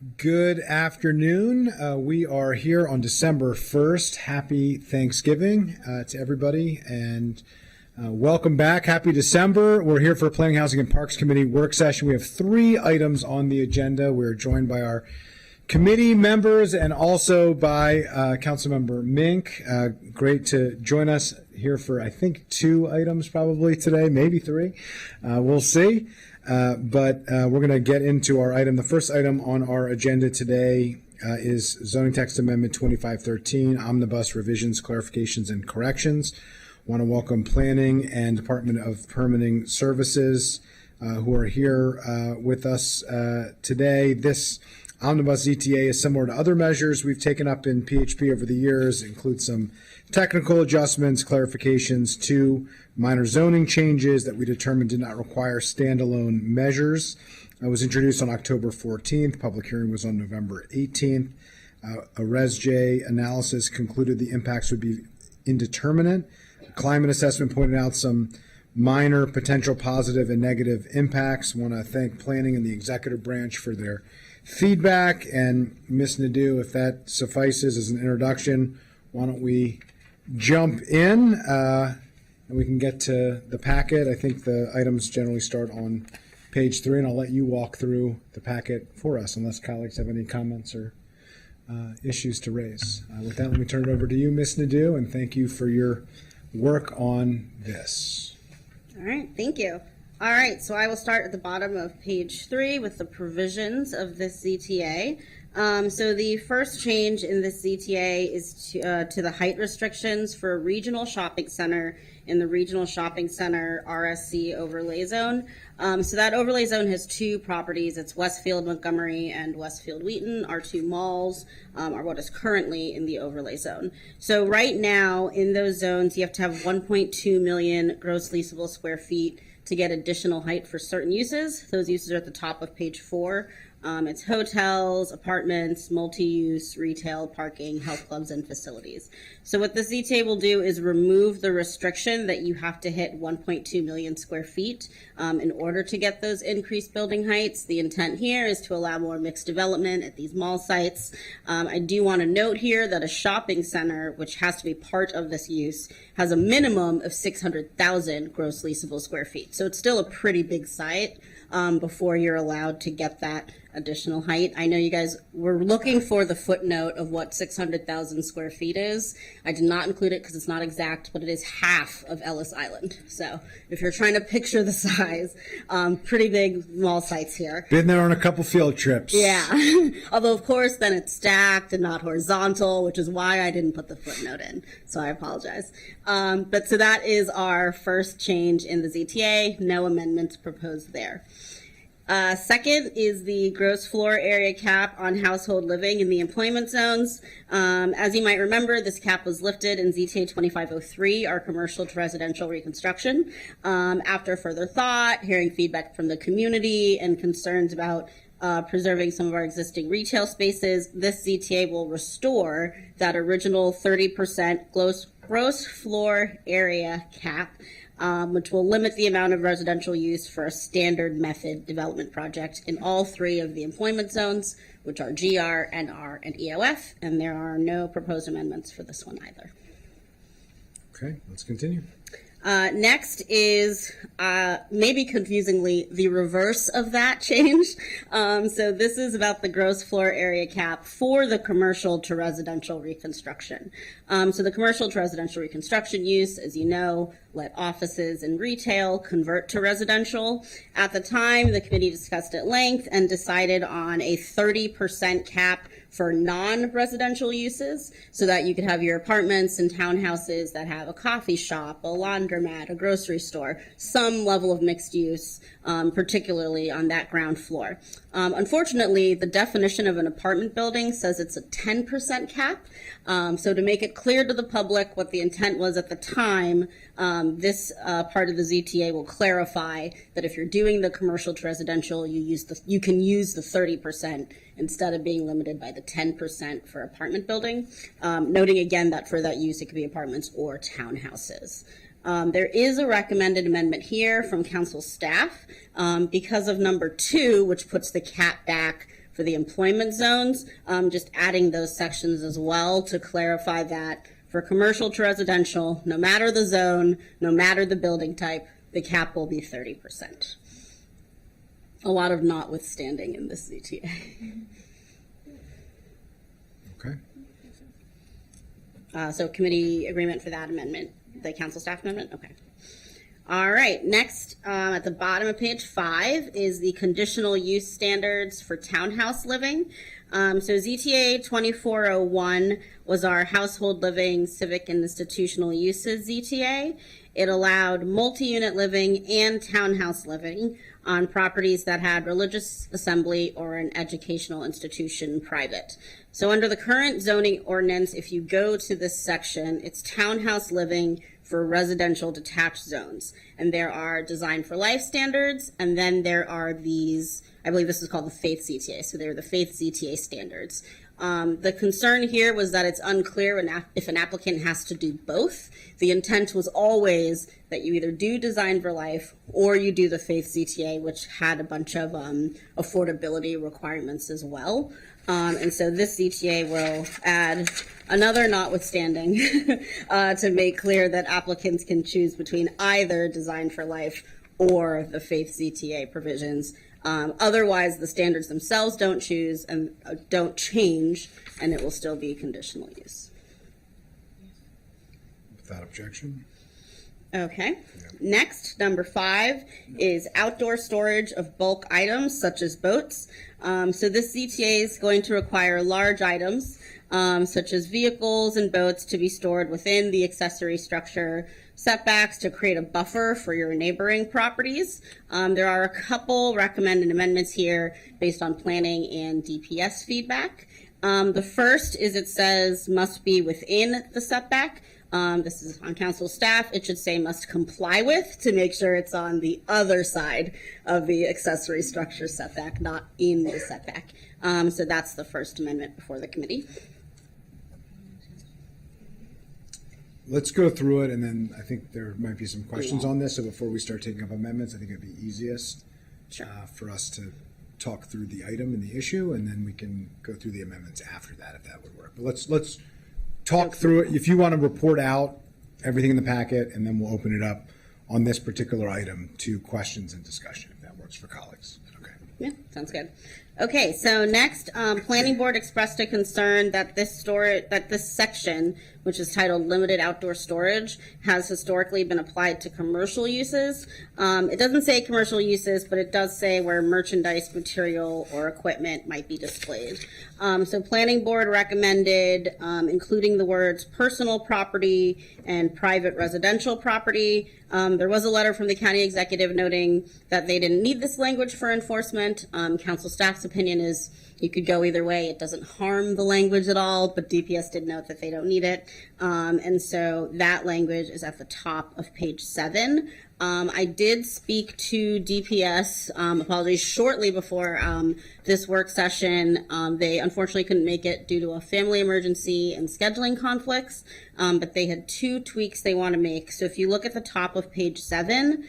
Good afternoon. We are here on December 1st. Happy Thanksgiving to everybody, and welcome back. Happy December. We're here for Planning, Housing, and Parks Committee work session. We have 3 items on the agenda. We're joined by our committee members and also by Councilmember Mink. Great to join us here for, I think, 2 items probably today, maybe 3. We'll see. But we're going to get into our item. The first item on our agenda today is Zoning Text Amendment 2513, Omnibus Revisions, Clarifications, and Corrections. Want to welcome Planning and Department of Permitting Services who are here with us today. This Omnibus ETA is similar to other measures we've taken up in PHP over the years. It includes some technical adjustments, clarifications, 2 minor zoning changes that we determined did not require standalone measures. It was introduced on October 14th. Public hearing was on November 18th. A Res J analysis concluded the impacts would be indeterminate. A climate assessment pointed out some minor potential positive and negative impacts. I want to thank planning and the executive branch for their feedback. And Ms. Nadeau, if that suffices as an introduction, why don't we jump in and we can get to the packet. I think the items generally start on page 3, and I'll let you walk through the packet for us unless colleagues have any comments or issues to raise. With that, let me turn it over to you, Ms. Nadeau, and thank you for your work on this. All right, thank you. All right, so I will start at the bottom of page 3 with the provisions of this ZTA. So the first change in this ZTA is to the height restrictions for a regional shopping center in the regional shopping center RSC overlay zone. So that overlay zone has 2 properties. It's Westfield Montgomery and Westfield Wheaton. Our 2 malls are what is currently in the overlay zone. So right now in those zones, you have to have 1.2 million gross leasable square feet to get additional height for certain uses. Those uses are at the top of page 4. It's hotels, apartments, multi-use, retail, parking, health clubs, and facilities. So what the ZTA will do is remove the restriction that you have to hit 1.2 million square feet in order to get those increased building heights. The intent here is to allow more mixed development at these mall sites. I do want to note here that a shopping center, which has to be part of this use, has a minimum of 600,000 gross leasable square feet. So it's still a pretty big site before you're allowed to get that additional height. I know you guys were looking for the footnote of what 600,000 square feet is. I did not include it because it's not exact, but it is half of Ellis Island. So if you're trying to picture the size, pretty big mall sites here. Been there on a couple field trips. Yeah. Although, of course, then it's stacked and not horizontal, which is why I didn't put the footnote in. So I apologize. But so that is our first change in the ZTA. No amendments proposed there. Second is the gross floor area cap on household living in the employment zones. As you might remember, this cap was lifted in ZTA 2503, our commercial to residential reconstruction. After further thought, hearing feedback from the community and concerns about preserving some of our existing retail spaces, this ZTA will restore that original 30% gross floor area cap, which will limit the amount of residential use for a standard method development project in all 3 of the employment zones, which are GR, NR, and EOF, and there are no proposed amendments for this one either. Okay, let's continue. Next is, maybe confusingly, the reverse of that change. So this is about the gross floor area cap for the commercial to residential reconstruction. So the commercial to residential reconstruction use, as you know, let offices and retail convert to residential. At the time, the committee discussed at length and decided on a 30% cap for non-residential uses, so that you could have your apartments and townhouses that have a coffee shop, a laundromat, a grocery store, some level of mixed use, particularly on that ground floor. Unfortunately, the definition of an apartment building says it's a 10% cap. So to make it clear to the public what the intent was at the time, this part of the ZTA will clarify that if you're doing the commercial to residential, you can use the 30% instead of being limited by the 10% for apartment building. Noting again that for that use, it could be apartments or townhouses. There is a recommended amendment here from council staff because of number 2, which puts the cap back for the employment zones, just adding those sections as well to clarify that for commercial to residential, no matter the zone, no matter the building type, the cap will be 30%. A lot of notwithstanding in this ZTA. Okay. So committee agreement for that amendment, the council staff amendment? Okay. All right, next at the bottom of page 5 is the conditional use standards for townhouse living. So ZTA 2401 was our household living, civic, and institutional uses ZTA. It allowed multi-unit living and townhouse living on properties that had religious assembly or an educational institution private. So under the current zoning ordinance, if you go to this section, it's townhouse living for residential detached zones. And there are design for life standards, and then there are these, I believe this is called the Faith ZTA. So they're the Faith ZTA standards. The concern here was that it's unclear if an applicant has to do both. The intent was always that you either do design for life or you do the Faith ZTA, which had a bunch of affordability requirements as well. And so this ZTA will add another notwithstanding to make clear that applicants can choose between either design for life or the Faith ZTA provisions. Otherwise, the standards themselves don't choose and don't change, and it will still be conditional use. Without objection. Okay. Next, number 5 is outdoor storage of bulk items such as boats. So this ZTA is going to require large items such as vehicles and boats to be stored within the accessory structure setbacks to create a buffer for your neighboring properties. There are a couple recommended amendments here based on planning and DPS feedback. The first is it says must be within the setback. This is on council staff. It should say must comply with to make sure it's on the other side of the accessory structure setback, not in the setback. So that's the first amendment before the committee. Let's go through it, and then I think there might be some questions on this. So before we start taking up amendments, I think it'd be easiest for us to talk through the item and the issue, and then we can go through the amendments after that, if that would work. But let's talk through it. If you want to report out everything in the packet, and then we'll open it up on this particular item to questions and discussion, if that works for colleagues. Okay. Yeah, sounds good. Okay, so next, Planning Board expressed a concern that this section, which is titled Limited Outdoor Storage, has historically been applied to commercial uses. It doesn't say commercial uses, but it does say where merchandise, material, or equipment might be displayed. So Planning Board recommended including the words personal property and private residential property. There was a letter from the county executive noting that they didn't need this language for enforcement. Council staff's opinion is you could go either way. It doesn't harm the language at all, but DPS did note that they don't need it. And so that language is at the top of page 7. I did speak to DPS, apologies, shortly before this work session. They unfortunately couldn't make it due to a family emergency and scheduling conflicts, but they had 2 tweaks they want to make. So if you look at the top of page 7,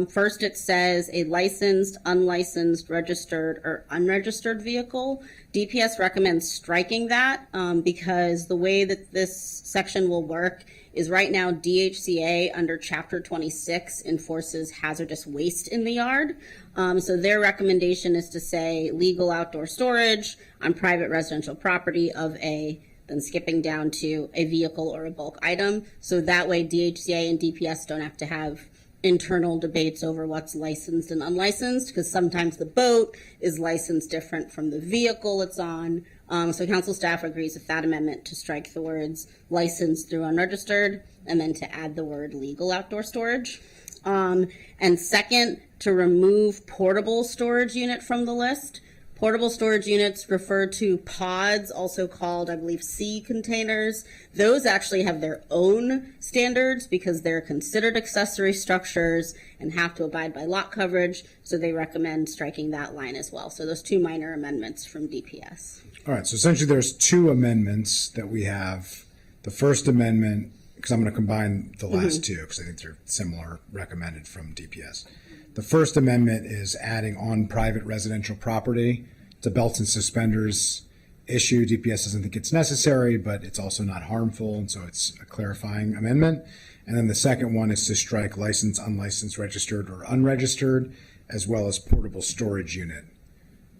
first it says a licensed, unlicensed, registered, or unregistered vehicle. DPS recommends striking that because the way that this section will work is right now DHCA under Chapter 26 enforces hazardous waste in the yard. So their recommendation is to say legal outdoor storage on private residential property of then skipping down to a vehicle or a bulk item. So that way DHCA and DPS don't have to have internal debates over what's licensed and unlicensed, because sometimes the boat is licensed different from the vehicle it's on. So council staff agrees with that amendment to strike the words licensed through unregistered and then to add the word legal outdoor storage. And second, to remove portable storage unit from the list. Portable storage units refer to pods, also called, I believe, sea containers. Those actually have their own standards because they're considered accessory structures and have to abide by lot coverage, so they recommend striking that line as well. So those 2 minor amendments from DPS. All right, so essentially there's 2 amendments that we have. The first amendment, because I'm going to combine the last 2 because I think they're similar, recommended from DPS. The first amendment is adding on private residential property It's a belts and suspenders issue. DPS doesn't think it's necessary, but it's also not harmful, and so it's a clarifying amendment. And then the second one is to strike licensed, unlicensed, registered, or unregistered, as well as portable storage unit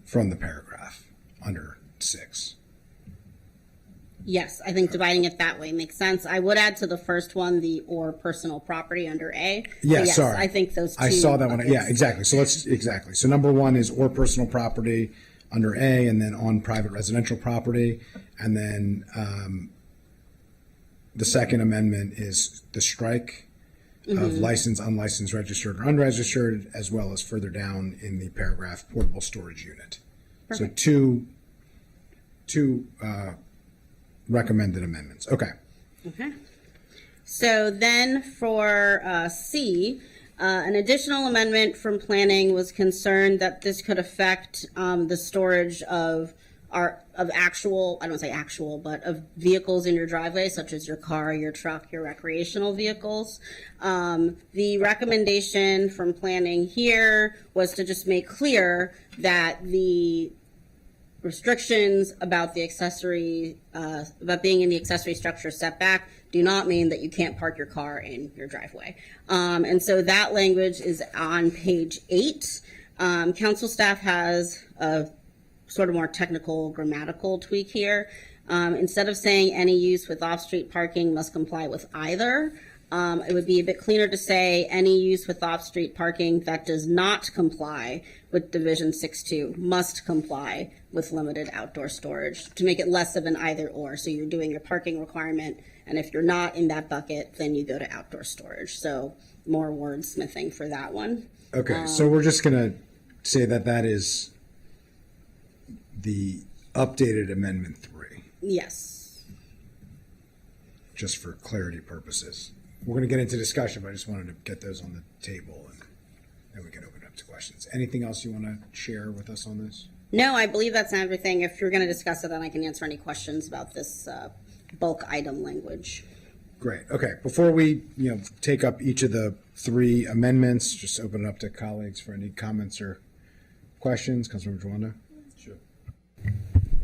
from the paragraph under 6. Yes, I think dividing it that way makes sense. I would add to the first one the or personal property under A. Yeah, But yes, sorry. I think those two. I saw that one. buckets. Yeah, exactly. So number 1 is or personal property under A, and then on private residential property. And then the second amendment is the strike of licensed, unlicensed, registered, or unregistered, as well as further down in the paragraph, portable storage unit. Perfect. So two recommended amendments. Okay. Okay. So then for C, an additional amendment from planning was concerned that this could affect the storage of actual, I don't say actual, but of vehicles in your driveway, such as your car, your truck, your recreational vehicles. The recommendation from planning here was to just make clear that the restrictions about the accessory, about being in the accessory structure setback do not mean that you can't park your car in your driveway. And so that language is on page 8. Council staff has a sort of more technical grammatical tweak here. Instead of saying any use with off-street parking must comply with either, it would be a bit cleaner to say any use with off-street parking that does not comply with Division 6.2 must comply with limited outdoor storage, to make it less of an either or. So you're doing your parking requirement, and if you're not in that bucket, then you go to outdoor storage. So more wordsmithing for that one. Okay, so we're just going to say that that is the updated Amendment 3, Yes. just for clarity purposes. We're going to get into discussion, but I just wanted to get those on the table, and then we can open it up to questions. Anything else you want to share with us on this? No, I believe that's everything. If you're going to discuss it, then I can answer any questions about this bulk item language. Great. Okay. Before we, take up each of the 3 amendments, just open it up to colleagues for any comments or questions. Councilmember Jawanda? Sure.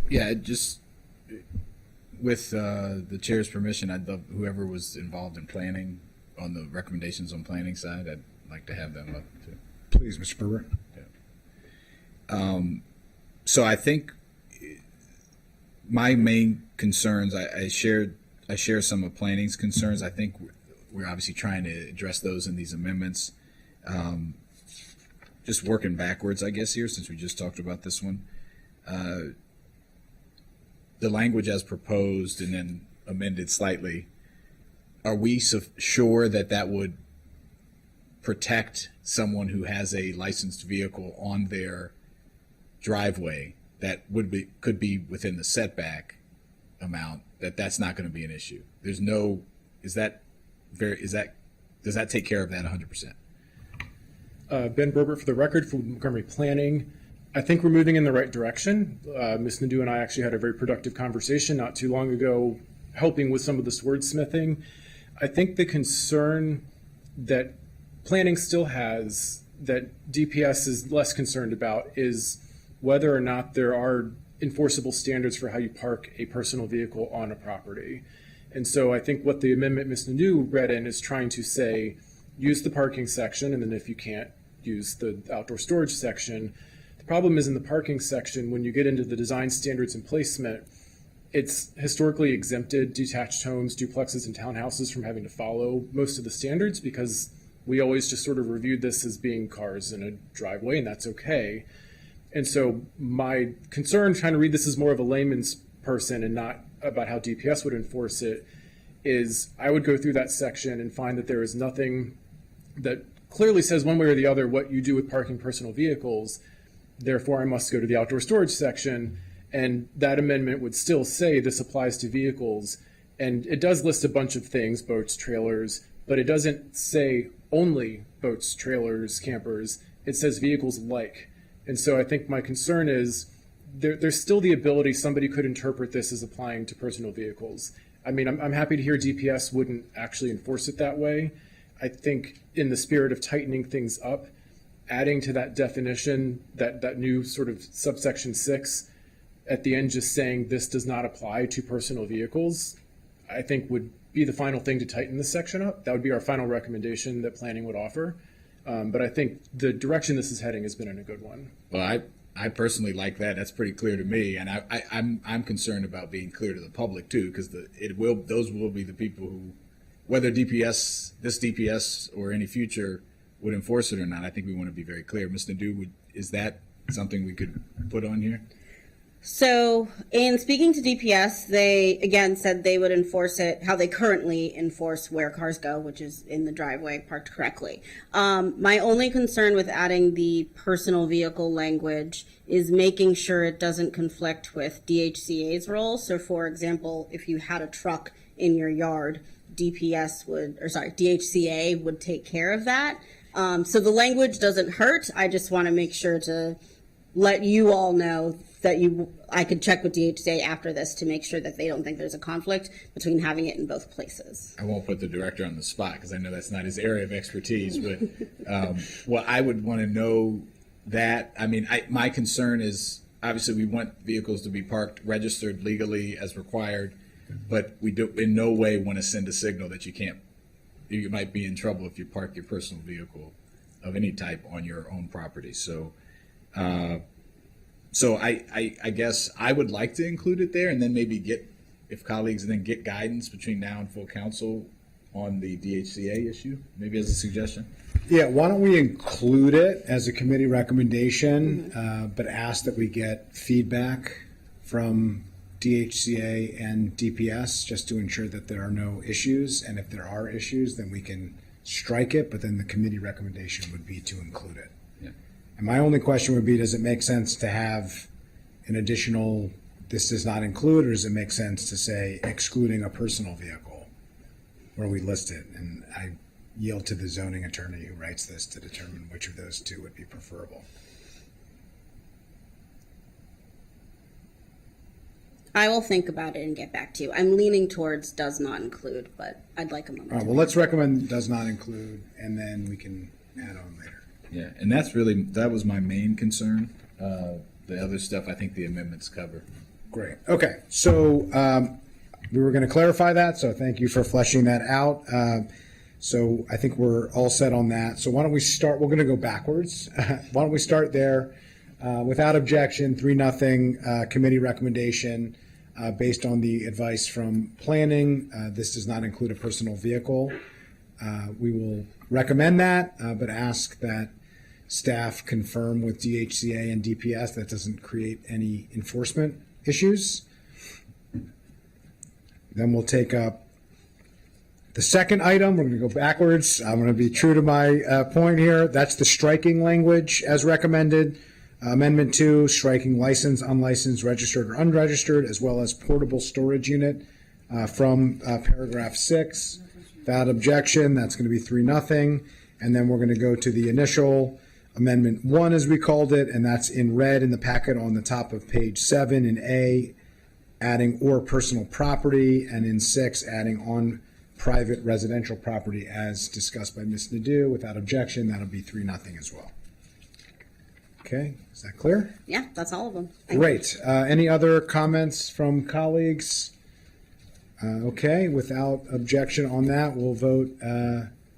Yeah, just with the chair's permission, I'd love whoever was involved in planning on the recommendations on planning side, I'd like to have them up too. Please, Mr. Berber. So I think my main concerns, I share some of planning's concerns. I think we're obviously trying to address those in these amendments. Just working backwards, I guess, here, since we just talked about this one. The language as proposed and then amended slightly, are we sure that that would protect someone who has a licensed vehicle on their driveway that could be within the setback amount, that's not going to be an issue? There's no, does that take care of that 100%? Ben Berbert for the record from Montgomery Planning. I think we're moving in the right direction. Ms. Nadeau and I actually had a very productive conversation not too long ago, helping with some of this wordsmithing. I think the concern that planning still has, that DPS is less concerned about, is whether or not there are enforceable standards for how you park a personal vehicle on a property. And so I think what the amendment Ms. Nadeau read in is trying to say, use the parking section, and then if you can't, use the outdoor storage section. The problem is in the parking section, when you get into the design standards and placement, it's historically exempted detached homes, duplexes, and townhouses from having to follow most of the standards, because we always just sort of reviewed this as being cars in a driveway, and that's okay. And so my concern, trying to read this as more of a layman's person and not about how DPS would enforce it, is I would go through that section and find that there is nothing that clearly says one way or the other what you do with parking personal vehicles. Therefore, I must go to the outdoor storage section, and that amendment would still say this applies to vehicles. And it does list a bunch of things, boats, trailers, but it doesn't say only boats, trailers, campers. It says vehicles like. And so I think my concern is there's still the ability somebody could interpret this as applying to personal vehicles. I mean, I'm happy to hear DPS wouldn't actually enforce it that way. I think in the spirit of tightening things up, adding to that definition, that new sort of subsection 6, at the end just saying this does not apply to personal vehicles, I think would be the final thing to tighten this section up. That would be our final recommendation that planning would offer. But I think the direction this is heading has been in a good one. Well, I personally like that. That's pretty clear to me, and I'm concerned about being clear to the public too, because those will be the people who, whether this DPS or any future would enforce it or not. I think we want to be very clear. Ms. Nadeau, is that something we could put on here? So, in speaking to DPS, they again said they would enforce it how they currently enforce where cars go, which is in the driveway parked correctly. My only concern with adding the personal vehicle language is making sure it doesn't conflict with DHCA's role. So, for example, if you had a truck in your yard, DHCA would take care of that. So the language doesn't hurt. I just want to make sure to let you all know that I could check with DHCA after this to make sure that they don't think there's a conflict between having it in both places. I won't put the director on the spot because I know that's not his area of expertise, but well, I would want to know that. I mean, my concern is obviously we want vehicles to be parked, registered legally as required, but we do in no way want to send a signal that you might be in trouble if you park your personal vehicle of any type on your own property. So I guess I would like to include it there, and then maybe if colleagues then get guidance between now and full council on the DHCA issue, maybe as a suggestion. Yeah, why don't we include it as a committee recommendation, but ask that we get feedback from DHCA and DPS just to ensure that there are no issues. And if there are issues, then we can strike it, but then the committee recommendation would be to include it. And my only question would be, does it make sense to have an additional, this does not include, or does it make sense to say excluding a personal vehicle where we list it? And I yield to the zoning attorney who writes this to determine which of those two would be preferable. I will think about it and get back to you. I'm leaning towards does not include, but I'd like a moment. All right, well, let's recommend does not include, and then we can add on later. Yeah, and that was my main concern. The other stuff, I think the amendments cover. Great. Okay, so we were going to clarify that, so thank you for fleshing that out. So I think we're all set on that. So why don't we start? We're going to go backwards. Why don't we start there? Without objection, 3-0 committee recommendation based on the advice from planning. This does not include a personal vehicle. We will recommend that, but ask that staff confirm with DHCA and DPS that doesn't create any enforcement issues. Then we'll take up the second item. We're going to go backwards. I'm going to be true to my point here. That's the striking language as recommended. Amendment 2, striking licensed, unlicensed, registered, or unregistered, as well as portable storage unit from paragraph 6. Without objection, that's going to be 3-0. And then we're going to go to the initial Amendment 1, as we called it, and that's in red in the packet on the top of page 7 in A, adding or personal property, and in 6, adding on private residential property as discussed by Ms. Nadeau. Without objection, that'll be 3-0 as well. Okay, is that clear? Yeah, that's all of them. Thank you. Great. Any other comments from colleagues? Okay, without objection on that, we'll vote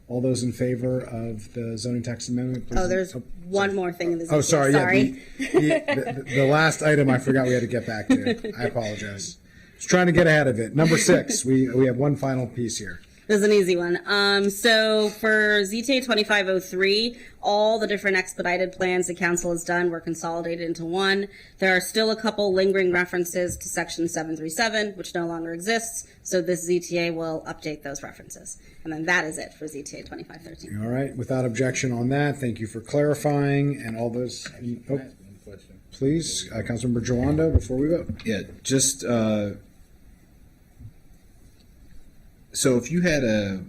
all those in favor of the zoning text amendment. Please. Oh, there's one more thing in this. Oh, sorry. Sorry. Yeah, the last item I forgot we had to get back to. I apologize. Just trying to get ahead of it. Number 6, we have one final piece here. This is an easy one. So for ZTA 2503, all the different expedited plans the council has done were consolidated into one. There are still a couple lingering references to section 737, which no longer exists. So this ZTA will update those references. And then that is it for ZTA 2513. All right. Without objection on that, thank you for clarifying and all those. Oh, please, Councilmember Jawanda, before we vote. Yeah, just so if you had a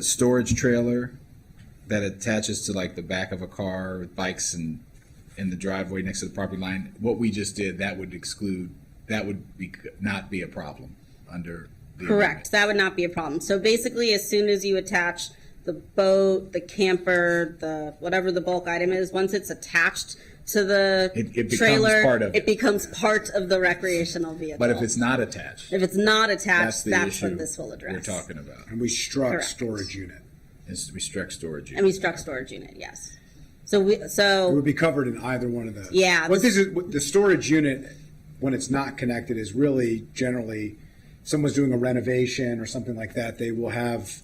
storage trailer that attaches to like the back of a car with bikes and in the driveway next to the property line, what we just did, that would not be a problem under the Correct. That would not be a problem. So basically, as soon as you attach the boat, the camper, the whatever the bulk item is, once it's attached to the It becomes trailer, part of it it. becoms part of the recreational vehicle. But if it's not attached, if it's not that's attached, the that's issue what this will address. we're talking about. And we struck Correct. storage unit. It's to be strict storage. And we struck storage unit, yes. So It would be covered in either one of those. Yeah, What this is, the storage unit, when it's not connected, is really generally someone's doing a renovation or something like that. They will have,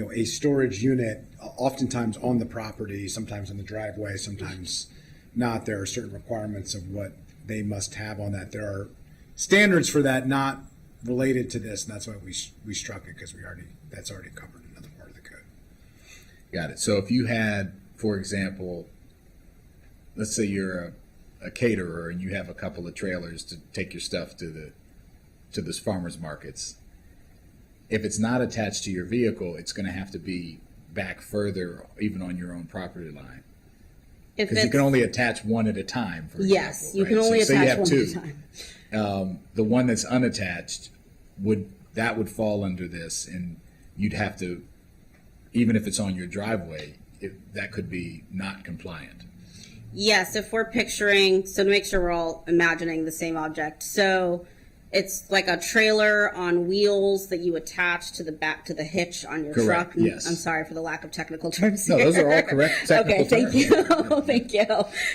a storage unit oftentimes on the property, sometimes in the driveway, sometimes not. There are certain requirements of what they must have on that. There are standards for that not related to this, and that's why we struck it, because that's already covered in another part of the code. Got it. So if you had, for example, let's say you're a caterer and you have a couple of trailers to take your stuff to this farmers markets. If it's not attached to your vehicle, it's going to have to be back further, even on your own property line, if because you it's, can only attach one at a time. For yes, example, you right? can only So say you attach have one two. at a time. The one that's unattached would fall under this, and you'd have to, even if it's on your driveway, that could be not compliant. Yes, if we're picturing, so to make sure we're all imagining the same object. So it's like a trailer on wheels that you attach to the back, to the hitch on your Correct, truck. yes. I'm sorry for the lack of technical terms No, here. those are all correct technical Okay, thank terms. you. Thank you.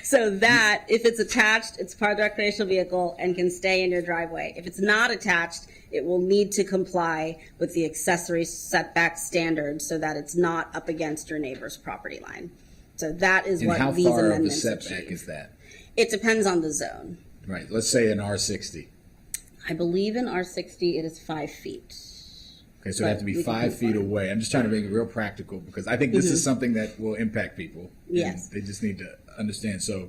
So that, if it's attached, it's part of the recreational vehicle and can stay in your driveway. If it's not attached, it will need to comply with the accessory setback standards so that it's not up against your neighbor's property line. So that is And what how these far of the amendments setback achieve. is that? It depends on the zone. Right. Let's say an R60. I believe in R60 it is 5 feet. Okay, so it have to be We can 5 feet comply. away. I'm just trying to make it real practical, because I think this is something that will impact people. and Yes. They just need to understand. So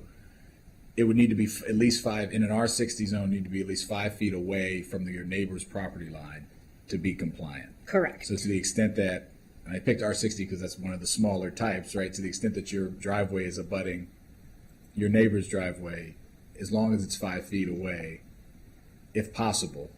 it would need to be at least 5 in an R60 zone. Need to be at least 5 feet away from your neighbor's property line to be compliant. Correct. So to the extent that, and I picked R60 because that's one of the smaller types, right? To the extent that your driveway is abutting your neighbor's driveway, as long as it's 5 feet away, if possible.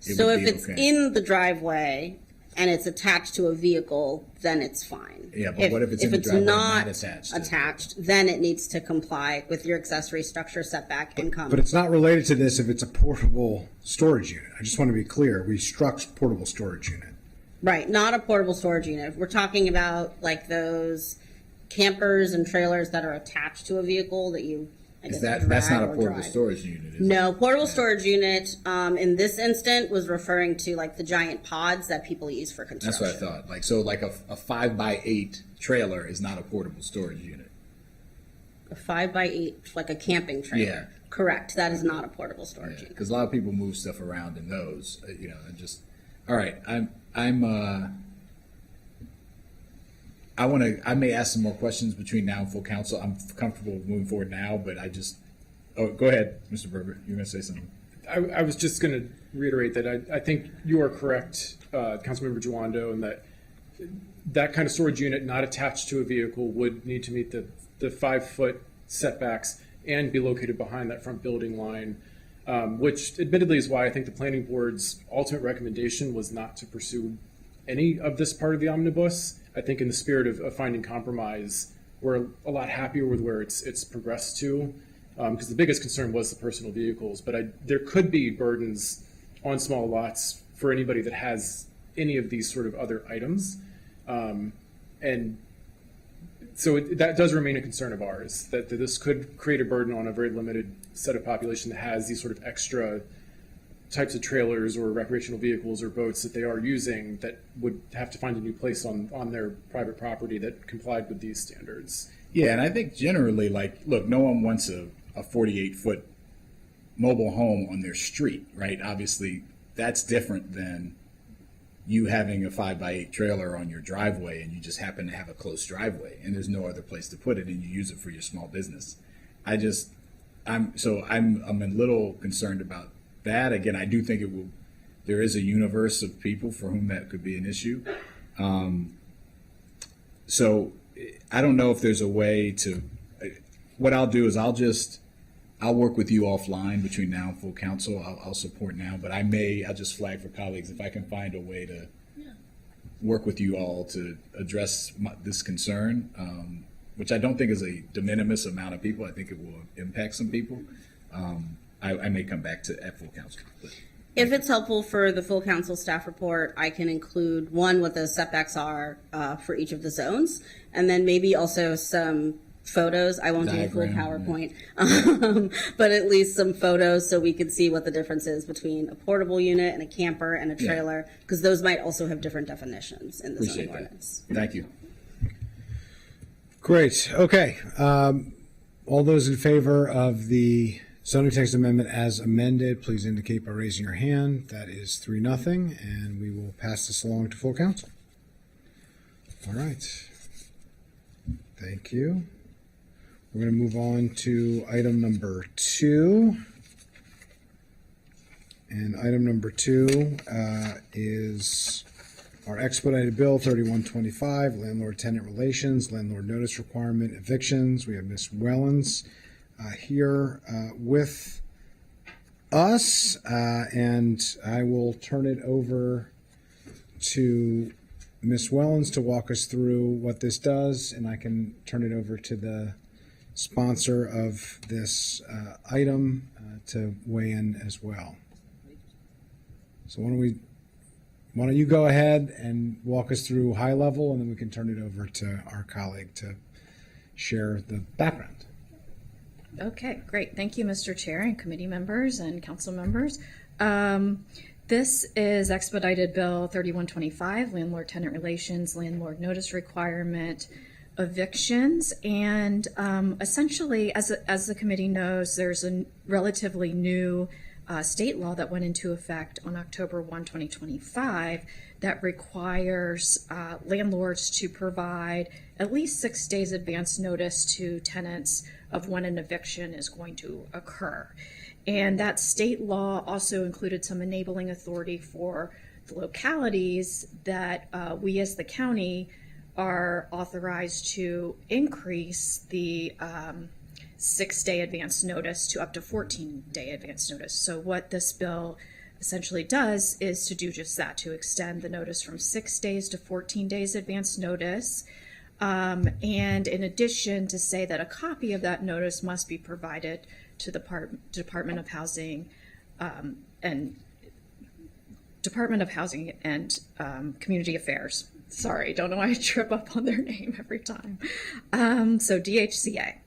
it So would if be it's okay. in the driveway and it's attached to a vehicle, then it's fine. Yeah, but what if it's in the driveway, not attached to the attached, then it needs to comply with your accessory structure setback and come. But it's not related to this if it's a portable storage unit. I just want to be clear. We struck portable storage unit. Right, not a portable storage unit. We're talking about like those campers and trailers that are attached to a vehicle that you, I guess, That's drag not a or portable drive. storage unit, is it? No, portable storage unit, in this instant was referring to like the giant pods that people use for That's construction. what I thought. Like, so like a 5x8 trailer is not a portable storage unit. A 5x8, like a camping trailer. Yeah. Correct, that is not a portable storage unit. Because a lot of people move stuff around in those, and just, all right, I may ask some more questions between now and full council. I'm comfortable moving forward now, but go ahead, Mr. Berger. You're going to say something. I was just going to reiterate that I think you are correct, Councilmember Giwando, in that kind of storage unit not attached to a vehicle would need to meet the 5 foot setbacks and be located behind that front building line, which admittedly is why I think the planning board's ultimate recommendation was not to pursue any of this part of the omnibus. I think in the spirit of finding compromise, we're a lot happier with where it's progressed to, because the biggest concern was the personal vehicles. But there could be burdens on small lots for anybody that has any of these sort of other items. And so that does remain a concern of ours, that this could create a burden on a very limited set of population that has these sort of extra types of trailers or recreational vehicles or boats that they are using that would have to find a new place on their private property that complied with these standards. Yeah, and I think generally, like, look, no one wants a 48-foot mobile home on their street, right? Obviously, that's different than you having a 5x8 trailer on your driveway and you just happen to have a close driveway and there's no other place to put it and you use it for your small business. I'm a little concerned about that. Again, I do think there is a universe of people for whom that could be an issue. So I don't know if there's a way to, what I'll do is I'll work with you offline between now and full council. I'll support now, but I'll just flag for colleagues if I can find a way work with you all to address this concern, which I don't think is a de minimis amount of people. I think it will impact some people. I may come back to at full council. But. If it's helpful for the full council staff report, I can include one, what the setbacks are for each of the zones, and then maybe also some photos. I won't do a full PowerPoint, but at least some photos so we can see what the difference is between a portable unit and a camper and a trailer, because those might also have different definitions in the zoning ordinance. Thank you. Great. Okay. All those in favor of the zoning text amendment as amended, please indicate by raising your hand. That is 3-0, and we will pass this along to full council. All right. Thank you. We're going to move on to item number 2. And item number 2 is our expedited bill 3125, landlord-tenant relations, landlord notice requirement, evictions. We have Ms. Wellens here with us, and I will turn it over to Ms. Wellens to walk us through what this does, and I can turn it over to the sponsor of this item to weigh in as well. So why don't you go ahead and walk us through high level, and then we can turn it over to our colleague to share the background. Okay, great. Thank you, Mr. Chair and committee members and council members. This is Expedited Bill 3125, Landlord-Tenant Relations, Landlord Notice Requirement, Evictions. And essentially, as the committee knows, there's a relatively new state law that went into effect on October 1, 2025 that requires landlords to provide at least 6 days advance notice to tenants of when an eviction is going to occur. And that state law also included some enabling authority for the localities that we as the county are authorized to increase the 6-day advance notice to up to 14-day advance notice. So what this bill essentially does is to do just that, to extend the notice from 6 days to 14 days advance notice. And in addition, to say that a copy of that notice must be provided to the Department of Housing and Community Affairs. Sorry, don't know why I trip up on their name every time. So DHCA.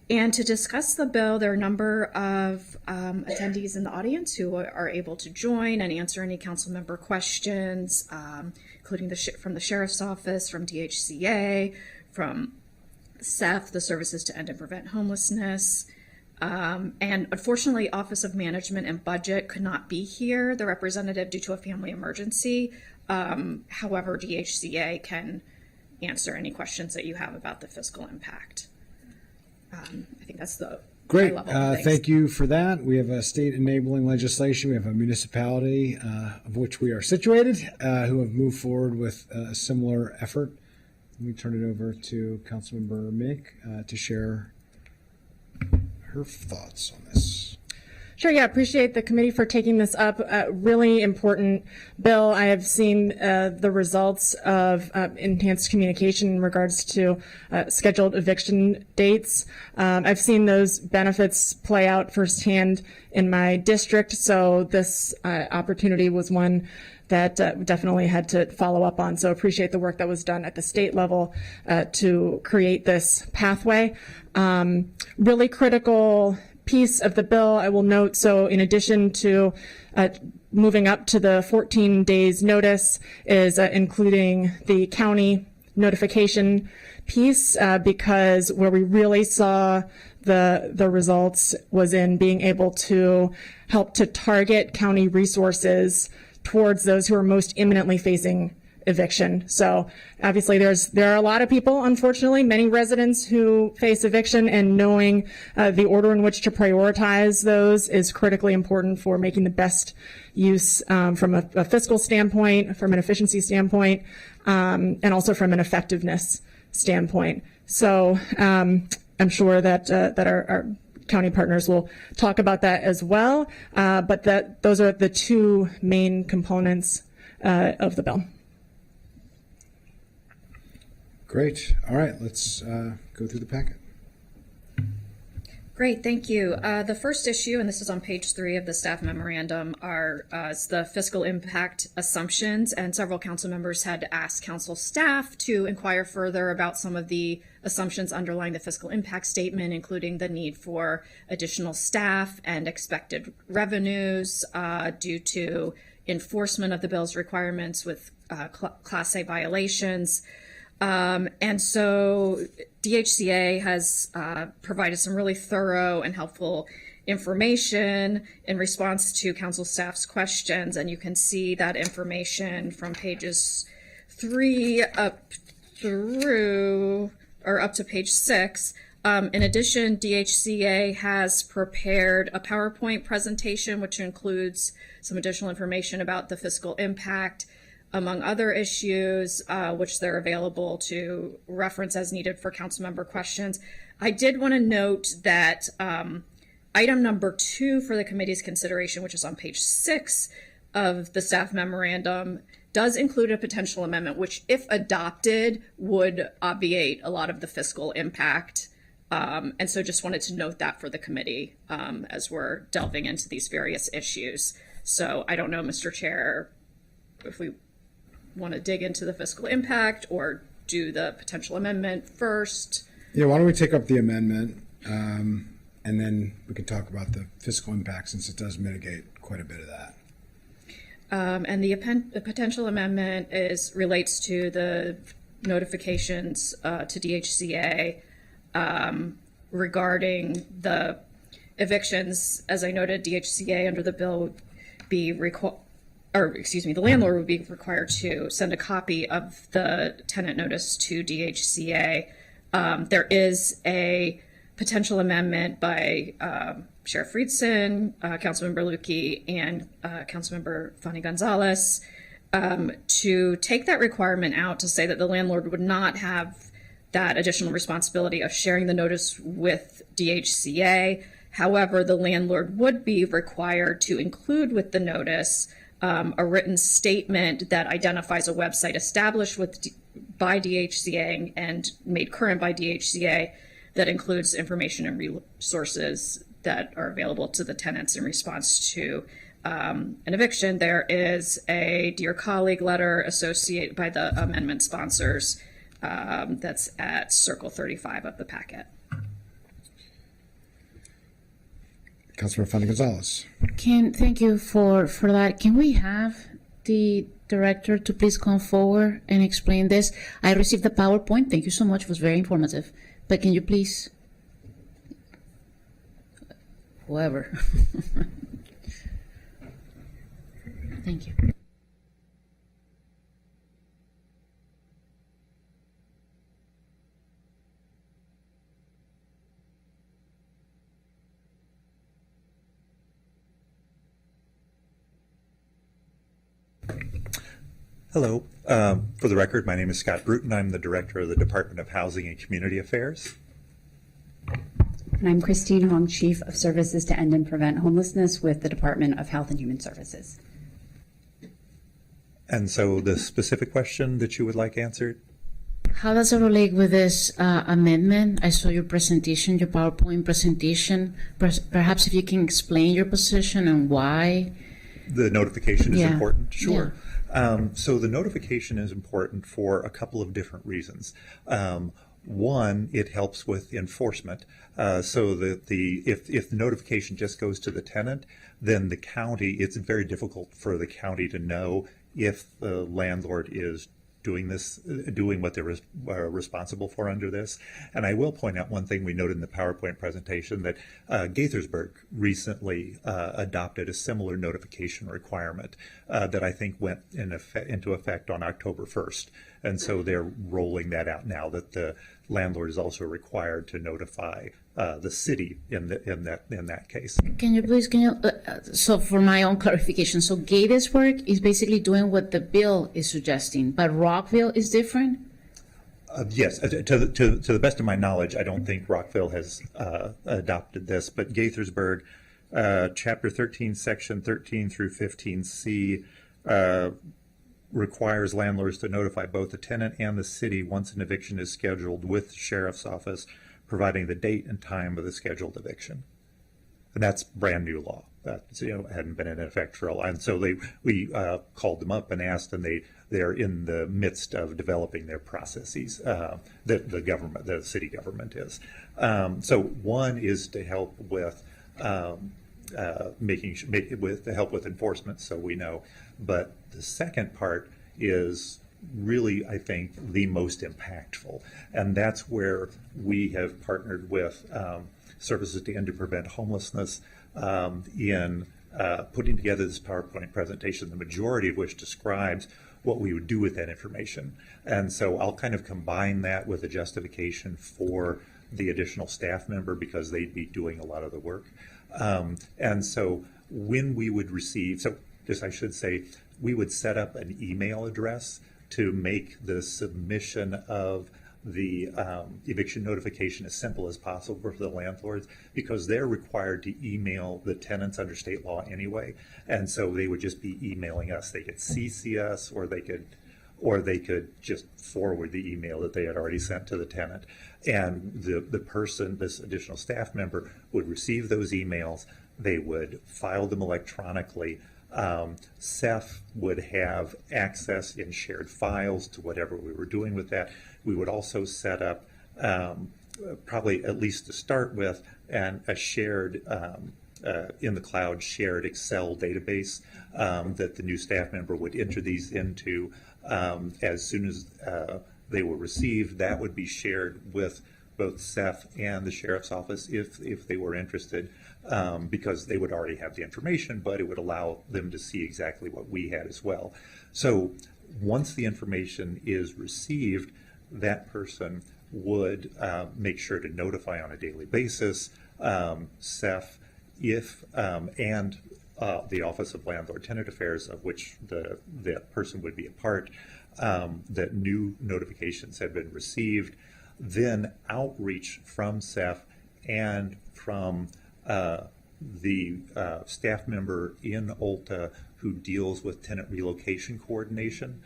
And to discuss the bill, there are a number of attendees in the audience who are able to join and answer any council member questions, including from the Sheriff's Office, from DHCA, from SEF, the Services to End and Prevent Homelessness. And unfortunately, Office of Management and Budget could not be here, the representative, due to a family emergency. However, DHCA can answer any questions that you have about the fiscal impact. I think that's the great. high level things. Thank you for that. We have a state enabling legislation. We have a municipality of which we are situated who have moved forward with a similar effort. Let me turn it over to Councilmember Mick to share her thoughts on this. Sure, yeah, appreciate the committee for taking this up. Really important bill. I have seen the results of enhanced communication in regards to scheduled eviction dates. I've seen those benefits play out firsthand in my district, so this opportunity was one that definitely had to follow up on. So appreciate the work that was done at the state level to create this pathway. Really critical piece of the bill, I will note, so in addition to moving up to the 14 days notice is including the county notification piece, because where we really saw the results was in being able to help to target county resources towards those who are most imminently facing eviction. So obviously there are a lot of people, unfortunately, many residents who face eviction, and knowing the order in which to prioritize those is critically important for making the best use from a fiscal standpoint, from an efficiency standpoint, and also from an effectiveness standpoint. So I'm sure that our county partners will talk about that as well, but those are the two main components of the bill. Great. All right, let's go through the packet. Great, thank you. The first issue, and this is on page 3 of the staff memorandum, is the fiscal impact assumptions, and several council members had asked council staff to inquire further about some of the assumptions underlying the fiscal impact statement, including the need for additional staff and expected revenues due to enforcement of the bill's requirements with Class A violations. And so DHCA has provided some really thorough and helpful information in response to council staff's questions. And you can see that information from pages 3 up to page 6. In addition, DHCA has prepared a PowerPoint presentation, which includes some additional information about the fiscal impact, among other issues, which they're available to reference as needed for council member questions. I did want to note that item number 2 for the committee's consideration, which is on page 6 of the staff memorandum, does include a potential amendment, which, if adopted, would obviate a lot of the fiscal impact. And so just wanted to note that for the committee as we're delving into these various issues. So I don't know, Mr. Chair, if we want to dig into the fiscal impact or do the potential amendment first. Yeah, why don't we take up the amendment, and then we can talk about the fiscal impact, since it does mitigate quite a bit of that. And the potential amendment relates to the notifications to DHCA regarding the evictions. As I noted, DHCA under the bill would be the landlord would be required to send a copy of the tenant notice to DHCA. There is a potential amendment by Sheriff Friedson, Councilmember Lukey, and Councilmember Fanny Gonzalez to take that requirement out to say that the landlord would not have that additional responsibility of sharing the notice with DHCA. However, the landlord would be required to include with the notice a written statement that identifies a website established by DHCA and made current by DHCA that includes information and resources that are available to the tenants in response to an eviction. There is a Dear Colleague letter associated by the amendment sponsors that's at circle 35 of the packet. Councilmember Fanny Gonzalez. Thank you for that. Can we have the director to please come forward and explain this? I received the PowerPoint. Thank you so much. It was very informative. But can you please, whoever. Thank you. Hello. For the record, my name is Scott Bruton. I'm the Director of the Department of Housing and Community Affairs. And I'm Christine Hong, Chief of Services to End and Prevent Homelessness with the Department of Health and Human Services. And so the specific question that you would like answered? How does it relate with this amendment? I saw your presentation, your PowerPoint presentation. Perhaps if you can explain your position and why. The notification is Yeah. important? Sure. Yeah. So the notification is important for a couple of different reasons. One, it helps with enforcement. So that if the notification just goes to the tenant, then the county, it's very difficult for the county to know if the landlord is doing what they're responsible for under this. And I will point out one thing we noted in the PowerPoint presentation, that Gaithersburg recently adopted a similar notification requirement that I think went into effect on October 1st. And so they're rolling that out now, that the landlord is also required to notify the city in that case. So for my own clarification, so Gaithersburg is basically doing what the bill is suggesting, but Rockville is different? Yes, to the best of my knowledge, I don't think Rockville has adopted this, but Gaithersburg, Chapter 13, Section 13 through 15C, requires landlords to notify both the tenant and the city once an eviction is scheduled with the sheriff's office, providing the date and time of the scheduled eviction. And that's brand new law. That hadn't been in effect for a while. And so we called them up and asked, and they're in the midst of developing their processes. The city government is. So one is to help with help with enforcement, so we know. But the second part is really, I think, the most impactful, and that's where we have partnered with Services to End and Prevent Homelessness in putting together this PowerPoint presentation, the majority of which describes what we would do with that information. And so I'll kind of combine that with a justification for the additional staff member, because they'd be doing a lot of the work. And so when we would receive, so just I should say, we would set up an email address to make the submission of the eviction notification as simple as possible for the landlords, because they're required to email the tenants under state law anyway. And so they would just be emailing us. They could CC us, or they could just forward the email that they had already sent to the tenant. And the person, this additional staff member, would receive those emails. They would file them electronically. Seth would have access in shared files to whatever we were doing with that. We would also set up, probably at least to start with, a shared, in the cloud, shared Excel database that the new staff member would enter these into. As soon as they were received, that would be shared with both Seth and the sheriff's office if they were interested, because they would already have the information, but it would allow them to see exactly what we had as well. So once the information is received, that person would make sure to notify on a daily basis Seth and the Office of Landlord Tenant Affairs, of which that person would be a part, that new notifications had been received. Then outreach from Seth and from the staff member in ULTA who deals with tenant relocation coordination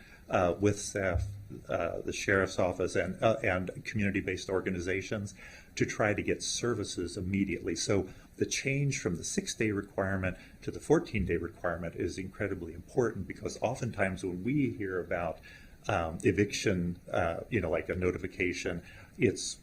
with Seth, the sheriff's office, and community-based organizations to try to get services immediately. So the change from the 6-day requirement to the 14-day requirement is incredibly important, because oftentimes when we hear about eviction, like a notification, it's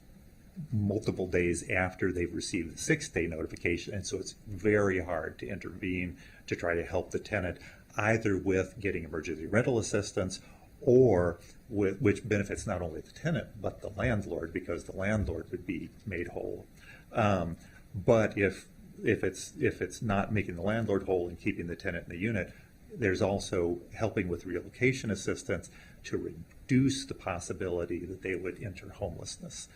multiple days after they've received the 6-day notification. And so it's very hard to intervene to try to help the tenant, either with getting emergency rental assistance or which benefits not only the tenant, but the landlord, because the landlord would be made whole. But if it's not making the landlord whole and keeping the tenant in the unit, there's also helping with relocation assistance to reduce the possibility that they would enter homelessness.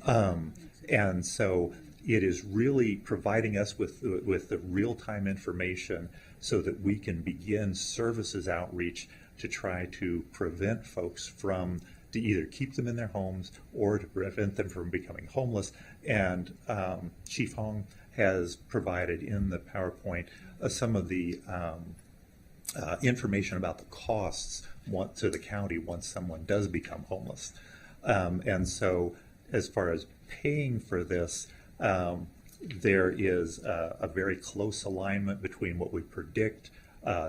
And so it is really providing us with the real-time information so that we can begin services outreach to try to prevent folks from, to either keep them in their homes or to prevent them from becoming homeless. And Chief Hong has provided in the PowerPoint some of the information about the costs to the county once someone does become homeless. And so as far as paying for this, there is a very close alignment between what we predict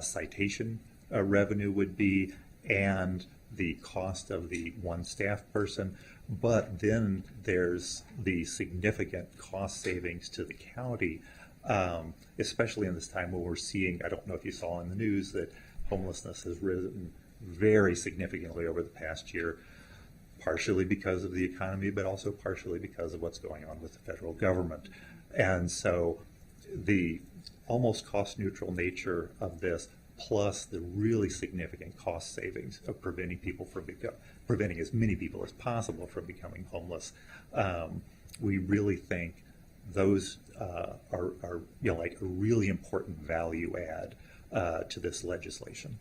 citation revenue would be and the cost of the one staff person. But then there's the significant cost savings to the county, especially in this time when we're seeing, I don't know if you saw in the news, that homelessness has risen very significantly over the past year, partially because of the economy, but also partially because of what's going on with the federal government. And so the almost cost neutral nature of this, plus the really significant cost savings of preventing as many people as possible from becoming homeless, we really think those are like a really important value add to this legislation.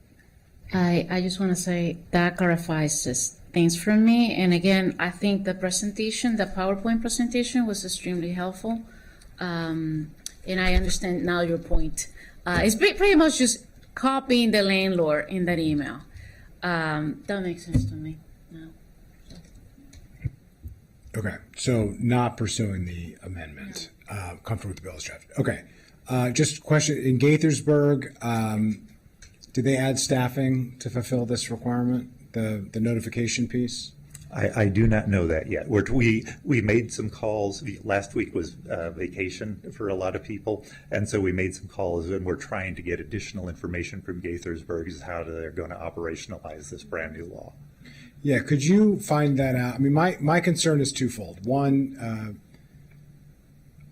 I just want to say that clarifies things for me. And again, I think the PowerPoint presentation was extremely helpful. And I understand now your point. It's pretty much just copying the landlord in that email. That makes sense to me. No. Okay, so not pursuing the amendment, comfortable with the bill as drafted. Okay, just a question, in Gaithersburg, did they add staffing to fulfill this requirement, the notification piece? I do not know that yet. We made some calls. Last week was vacation for a lot of people, and so we made some calls, and we're trying to get additional information from Gaithersburg as how they're going to operationalize this brand new law. Yeah, could you find that out? I mean, my concern is twofold. One,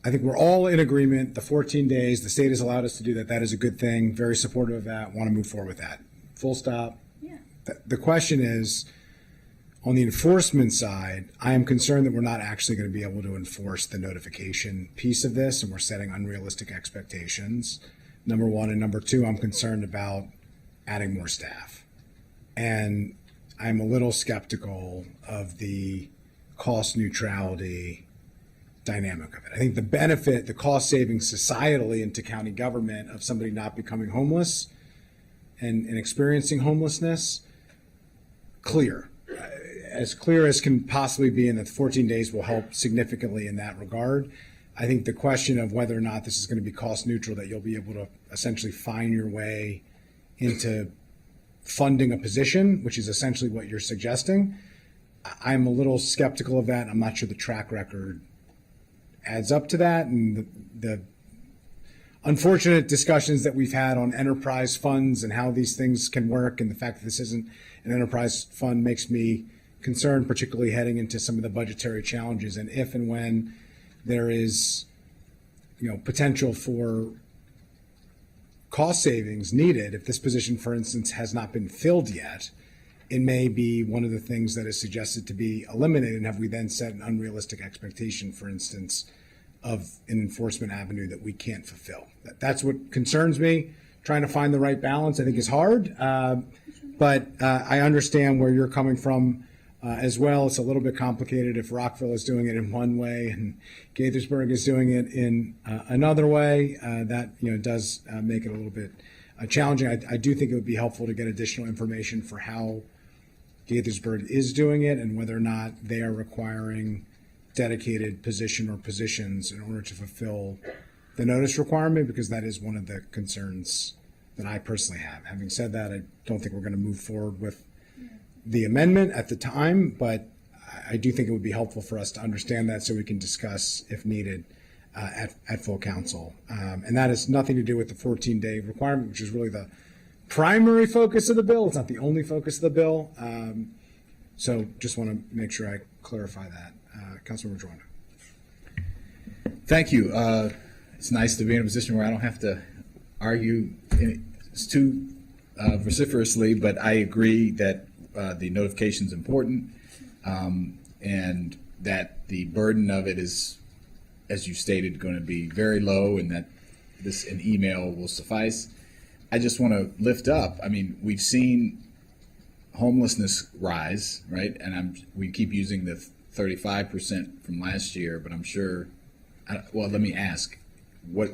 I think we're all in agreement, the 14 days, the state has allowed us to do that. That is a good thing, very supportive of that, want to move forward with that. Full stop. Yeah. The question is, on the enforcement side, I am concerned that we're not actually going to be able to enforce the notification piece of this, and we're setting unrealistic expectations, number one. And number two, I'm concerned about adding more staff. And I'm a little skeptical of the cost neutrality dynamic of it. I think the benefit, the cost savings societally into county government of somebody not becoming homeless and experiencing homelessness, clear. As clear as can possibly be, and that 14 days will help significantly in that regard. I think the question of whether or not this is going to be cost neutral, that you'll be able to essentially find your way into funding a position, which is essentially what you're suggesting. I'm a little skeptical of that. I'm not sure the track record adds up to that. And the unfortunate discussions that we've had on enterprise funds and how these things can work, and the fact that this isn't an enterprise fund makes me concerned, particularly heading into some of the budgetary challenges. And if and when there is, potential for cost savings needed, if this position, for instance, has not been filled yet, it may be one of the things that is suggested to be eliminated. And have we then set an unrealistic expectation, for instance, of an enforcement avenue that we can't fulfill? That's what concerns me. Trying to find the right balance, I think, is hard. But I understand where you're coming from as well. It's a little bit complicated if Rockville is doing it in one way and Gaithersburg is doing it in another way. That does make it a little bit challenging. I do think it would be helpful to get additional information for how Gaithersburg is doing it and whether or not they are requiring dedicated position or positions in order to fulfill the notice requirement, because that is one of the concerns that I personally have. Having said that, I don't think we're going to move forward with the amendment at the time, but I do think it would be helpful for us to understand that so we can discuss, if needed, at full council. And that has nothing to do with the 14-day requirement, which is really the primary focus of the bill. It's not the only focus of the bill. So just want to make sure I clarify that. Councilmember Joyner. Thank you. It's nice to be in a position where I don't have to argue too vociferously, but I agree that the notification is important, and that the burden of it is, as you stated, going to be very low, and that an email will suffice. I just want to lift up. I mean, we've seen homelessness rise, right? And we keep using the 35% from last year, but I'm sure. Well, let me ask, do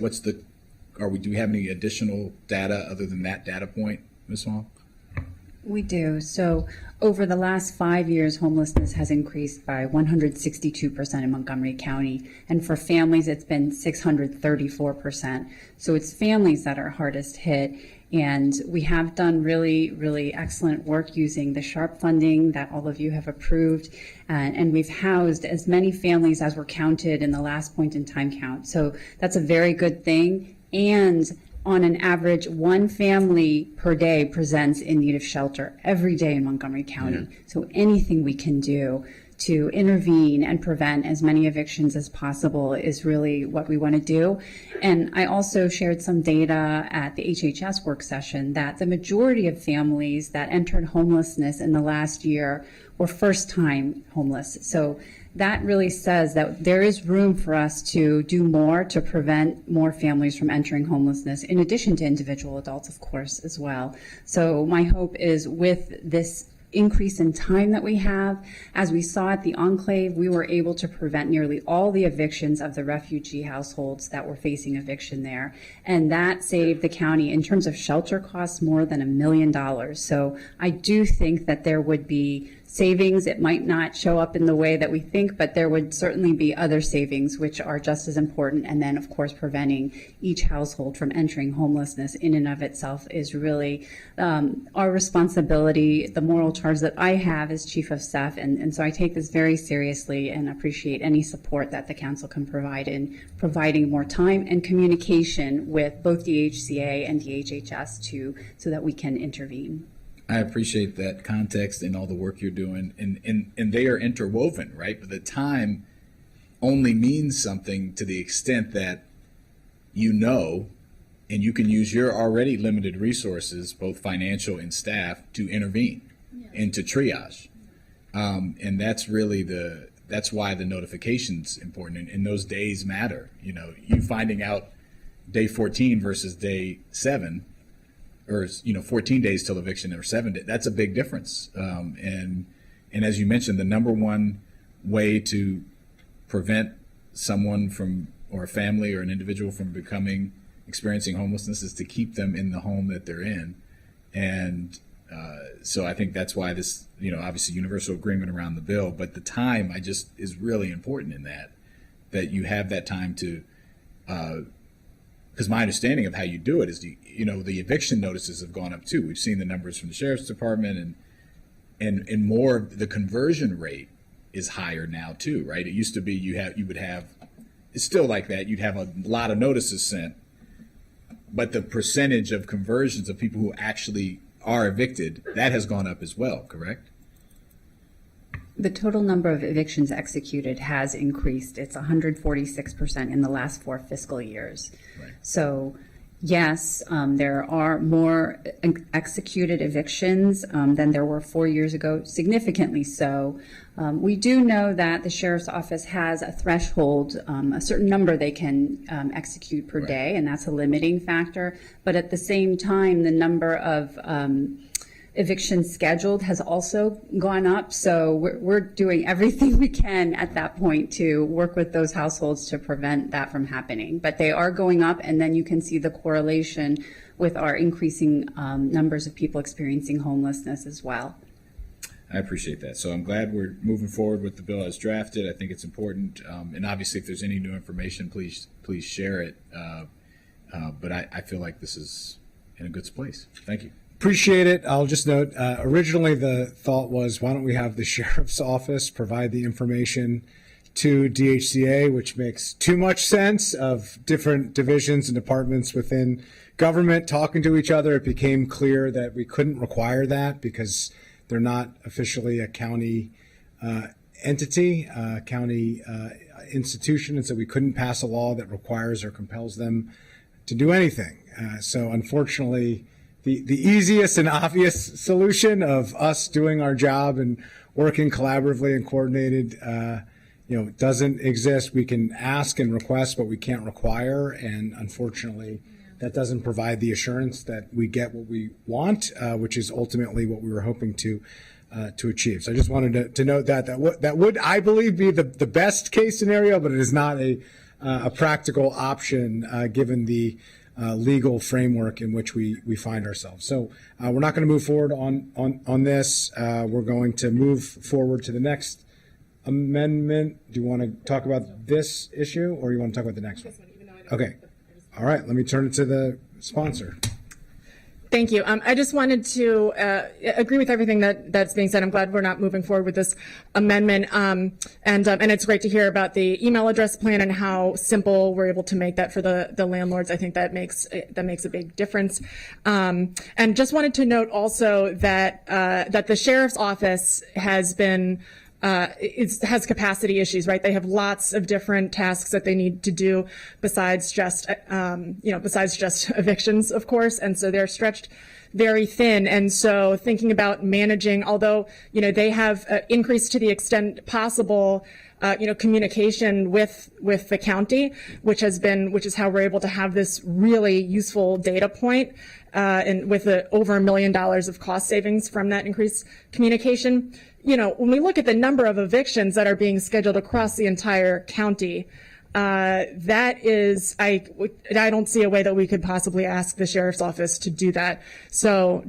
we have any additional data other than that data point, Ms. Wong? We do. So over the last 5 years, homelessness has increased by 162% in Montgomery County. And for families, it's been 634%. So it's families that are hardest hit. And we have done really, really excellent work using the SHARP funding that all of you have approved. And we've housed as many families as were counted in the last point in time count. So that's a very good thing. And on an average, one family per day presents in need of shelter every day in Montgomery County. Yeah. So anything we can do to intervene and prevent as many evictions as possible is really what we want to do. And I also shared some data at the HHS work session that the majority of families that entered homelessness in the last year were first-time homeless. So that really says that there is room for us to do more to prevent more families from entering homelessness, in addition to individual adults, of course, as well. So my hope is with this increase in time that we have. As we saw at the Enclave, we were able to prevent nearly all the evictions of the refugee households that were facing eviction there. And that saved the county, in terms of shelter costs, more than $1 million. So I do think that there would be savings. It might not show up in the way that we think, but there would certainly be other savings which are just as important. And then, of course, preventing each household from entering homelessness in and of itself is really our responsibility, the moral charge that I have as chief of staff. And so I take this very seriously and appreciate any support that the council can provide in providing more time and communication with both DHCA and DHHS so that we can intervene. I appreciate that context and all the work you're doing, and they are interwoven, right? But the time only means something to the extent that you know, and you can use your already limited resources, both financial and staff, to intervene and to triage. And that's really that's why the notification's important, and those days matter. You know, you finding out day 14 versus day 7, or 14 days till eviction, or 7 days, that's a big difference. And as you mentioned, the number one way to prevent someone from, or a family or an individual from experiencing homelessness, is to keep them in the home that they're in. And so I think that's why this, obviously universal agreement around the bill, but the time is really important in that you have that time to, because my understanding of how you do it is, the eviction notices have gone up too. We've seen the numbers from the sheriff's department, and more, the conversion rate is higher now too, right? It used to be you would have, it's still like that. You'd have a lot of notices sent, but the percentage of conversions of people who actually are evicted, that has gone up as well, correct? The total number of evictions executed has increased. It's 146% in the last 4 fiscal years. Right. So yes, there are more executed evictions than there were 4 years ago, significantly so. We do know that the sheriff's office has a threshold, a certain number they can execute per day, and that's a limiting factor. But at the same time, the number of evictions scheduled has also gone up. So we're doing everything we can at that point to work with those households to prevent that from happening. But they are going up, and then you can see the correlation with our increasing numbers of people experiencing homelessness as well. I appreciate that. So I'm glad we're moving forward with the bill as drafted. I think it's important. And obviously, if there's any new information, please share it. But I feel like this is in a good place. Thank you. Appreciate it. I'll just note, originally the thought was, why don't we have the sheriff's office provide the information to DHCA, which makes too much sense, of different divisions and departments within government talking to each other. It became clear that we couldn't require that because they're not officially a county entity, county institution, and so we couldn't pass a law that requires or compels them to do anything. So unfortunately, the easiest and obvious solution of us doing our job and working collaboratively and coordinated, doesn't exist. We can ask and request, but we can't require. And unfortunately, that doesn't provide the assurance that we get what we want, which is ultimately what we were hoping to achieve. So I just wanted to note that would, I believe, be the best case scenario, but it is not a practical option given the legal framework in which we find ourselves. So we're not going to move forward on this. We're going to move forward to the next amendment. Do you want to talk about this issue, or you want to talk about the next one? Okay. All right. Let me turn it to the sponsor. Thank you. I just wanted to agree with everything that's being said. I'm glad we're not moving forward with this amendment. And it's great to hear about the email address plan and how simple we're able to make that for the landlords. I think that makes a big difference. And just wanted to note also that the sheriff's office has been has capacity issues, right? They have lots of different tasks that they need to do besides just evictions, of course. And so they're stretched very thin. And so thinking about managing, although, they have increased to the extent possible, communication with the county, which is how we're able to have this really useful data point, and with over $1 million of cost savings from that increased communication. When we look at the number of evictions that are being scheduled across the entire county, that is, I don't see a way that we could possibly ask the sheriff's office to do that. So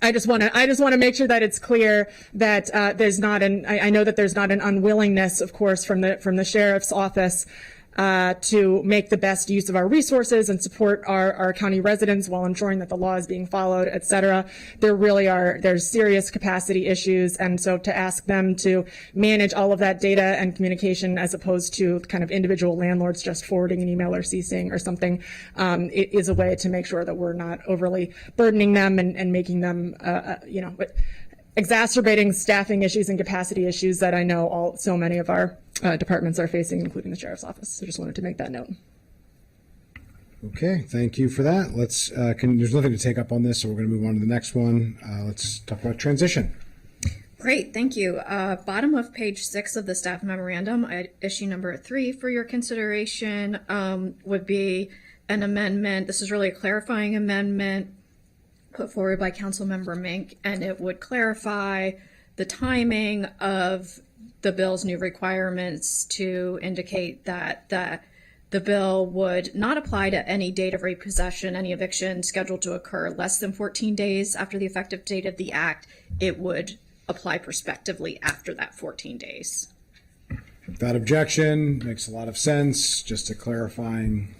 I just want to make sure that it's clear that there's not I know that there's not an unwillingness, of course, from the sheriff's office to make the best use of our resources and support our county residents while ensuring that the law is being followed, et cetera. There's serious capacity issues. And so to ask them to manage all of that data and communication as opposed to kind of individual landlords just forwarding an email or CCing or something, it is a way to make sure that we're not overly burdening them and making them, exacerbating staffing issues and capacity issues that I know so many of our departments are facing, including the sheriff's office. So just wanted to make that note. Okay, thank you for that. There's nothing to take up on this, so we're going to move on to the next one. Let's talk about transition. Great, thank you. Bottom of page 6 of the staff memorandum, issue number 3 for your consideration would be an amendment. This is really a clarifying amendment put forward by Councilmember Mink, and it would clarify the timing of the bill's new requirements to indicate that the bill would not apply to any date of repossession, any eviction scheduled to occur less than 14 days after the effective date of the act. It would apply prospectively after that 14 days. Without objection, makes a lot of sense. Just a clarifying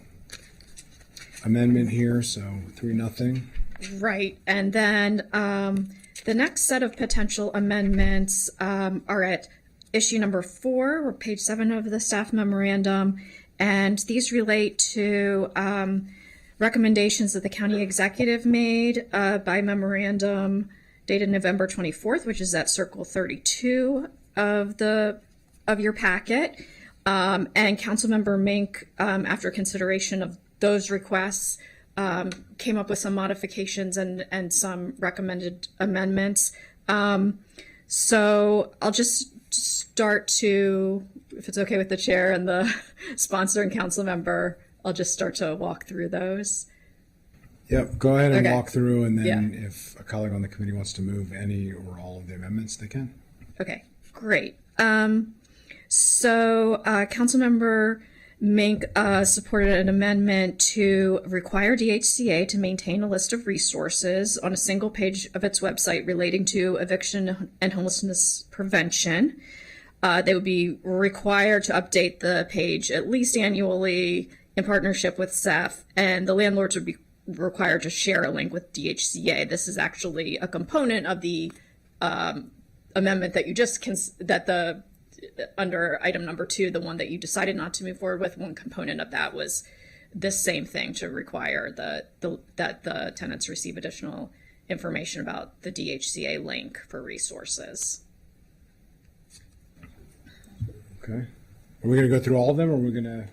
amendment here, so 3-0. Right, and then the next set of potential amendments are at issue number 4, or page 7 of the staff memorandum, and these relate to recommendations that the county executive made by memorandum dated November 24th, which is at circle 32 of your packet. And Councilmember Mink, after consideration of those requests, came up with some modifications and some recommended amendments. So I'll just start to, if it's okay with the chair and the sponsor and council member, I'll just start to walk through those. Yep, go ahead and Okay. walk through, and then Yeah. if a colleague on the committee wants to move any or all of the amendments, they can. Okay, great. So Councilmember Mink supported an amendment to require DHCA to maintain a list of resources on a single page of its website relating to eviction and homelessness prevention. They would be required to update the page at least annually in partnership with CEF, and the landlords would be required to share a link with DHCA. This is actually a component of the amendment that you just under item number 2, the one that you decided not to move forward with. One component of that was this same thing, to require that the tenants receive additional information about the DHCA link for resources. Okay. Are we going to go through all of them, or are we going to?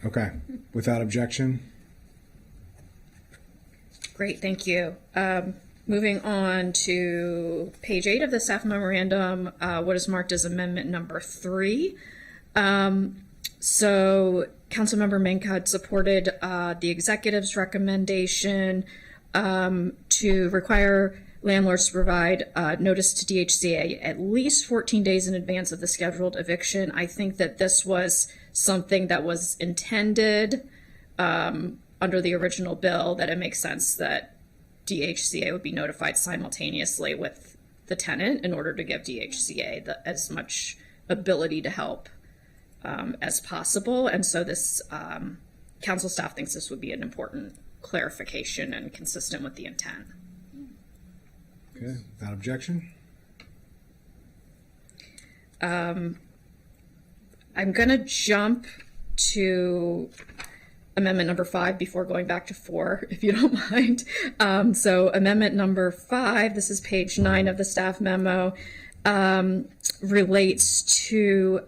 Okay. Without objection. Great, thank you. Moving on to page 8 of the staff memorandum, what is marked as amendment number 3. So Councilmember Mink had supported the executive's recommendation to require landlords to provide notice to DHCA at least 14 days in advance of the scheduled eviction. I think that this was something that was intended under the original bill, that it makes sense that DHCA would be notified simultaneously with the tenant in order to give DHCA as much ability to help as possible. And so this council staff thinks this would be an important clarification and consistent with the intent. Okay. Without objection. I'm going to jump to amendment number 5 before going back to 4, if you don't mind. So amendment number 5, this is page 9 of the staff memo, relates to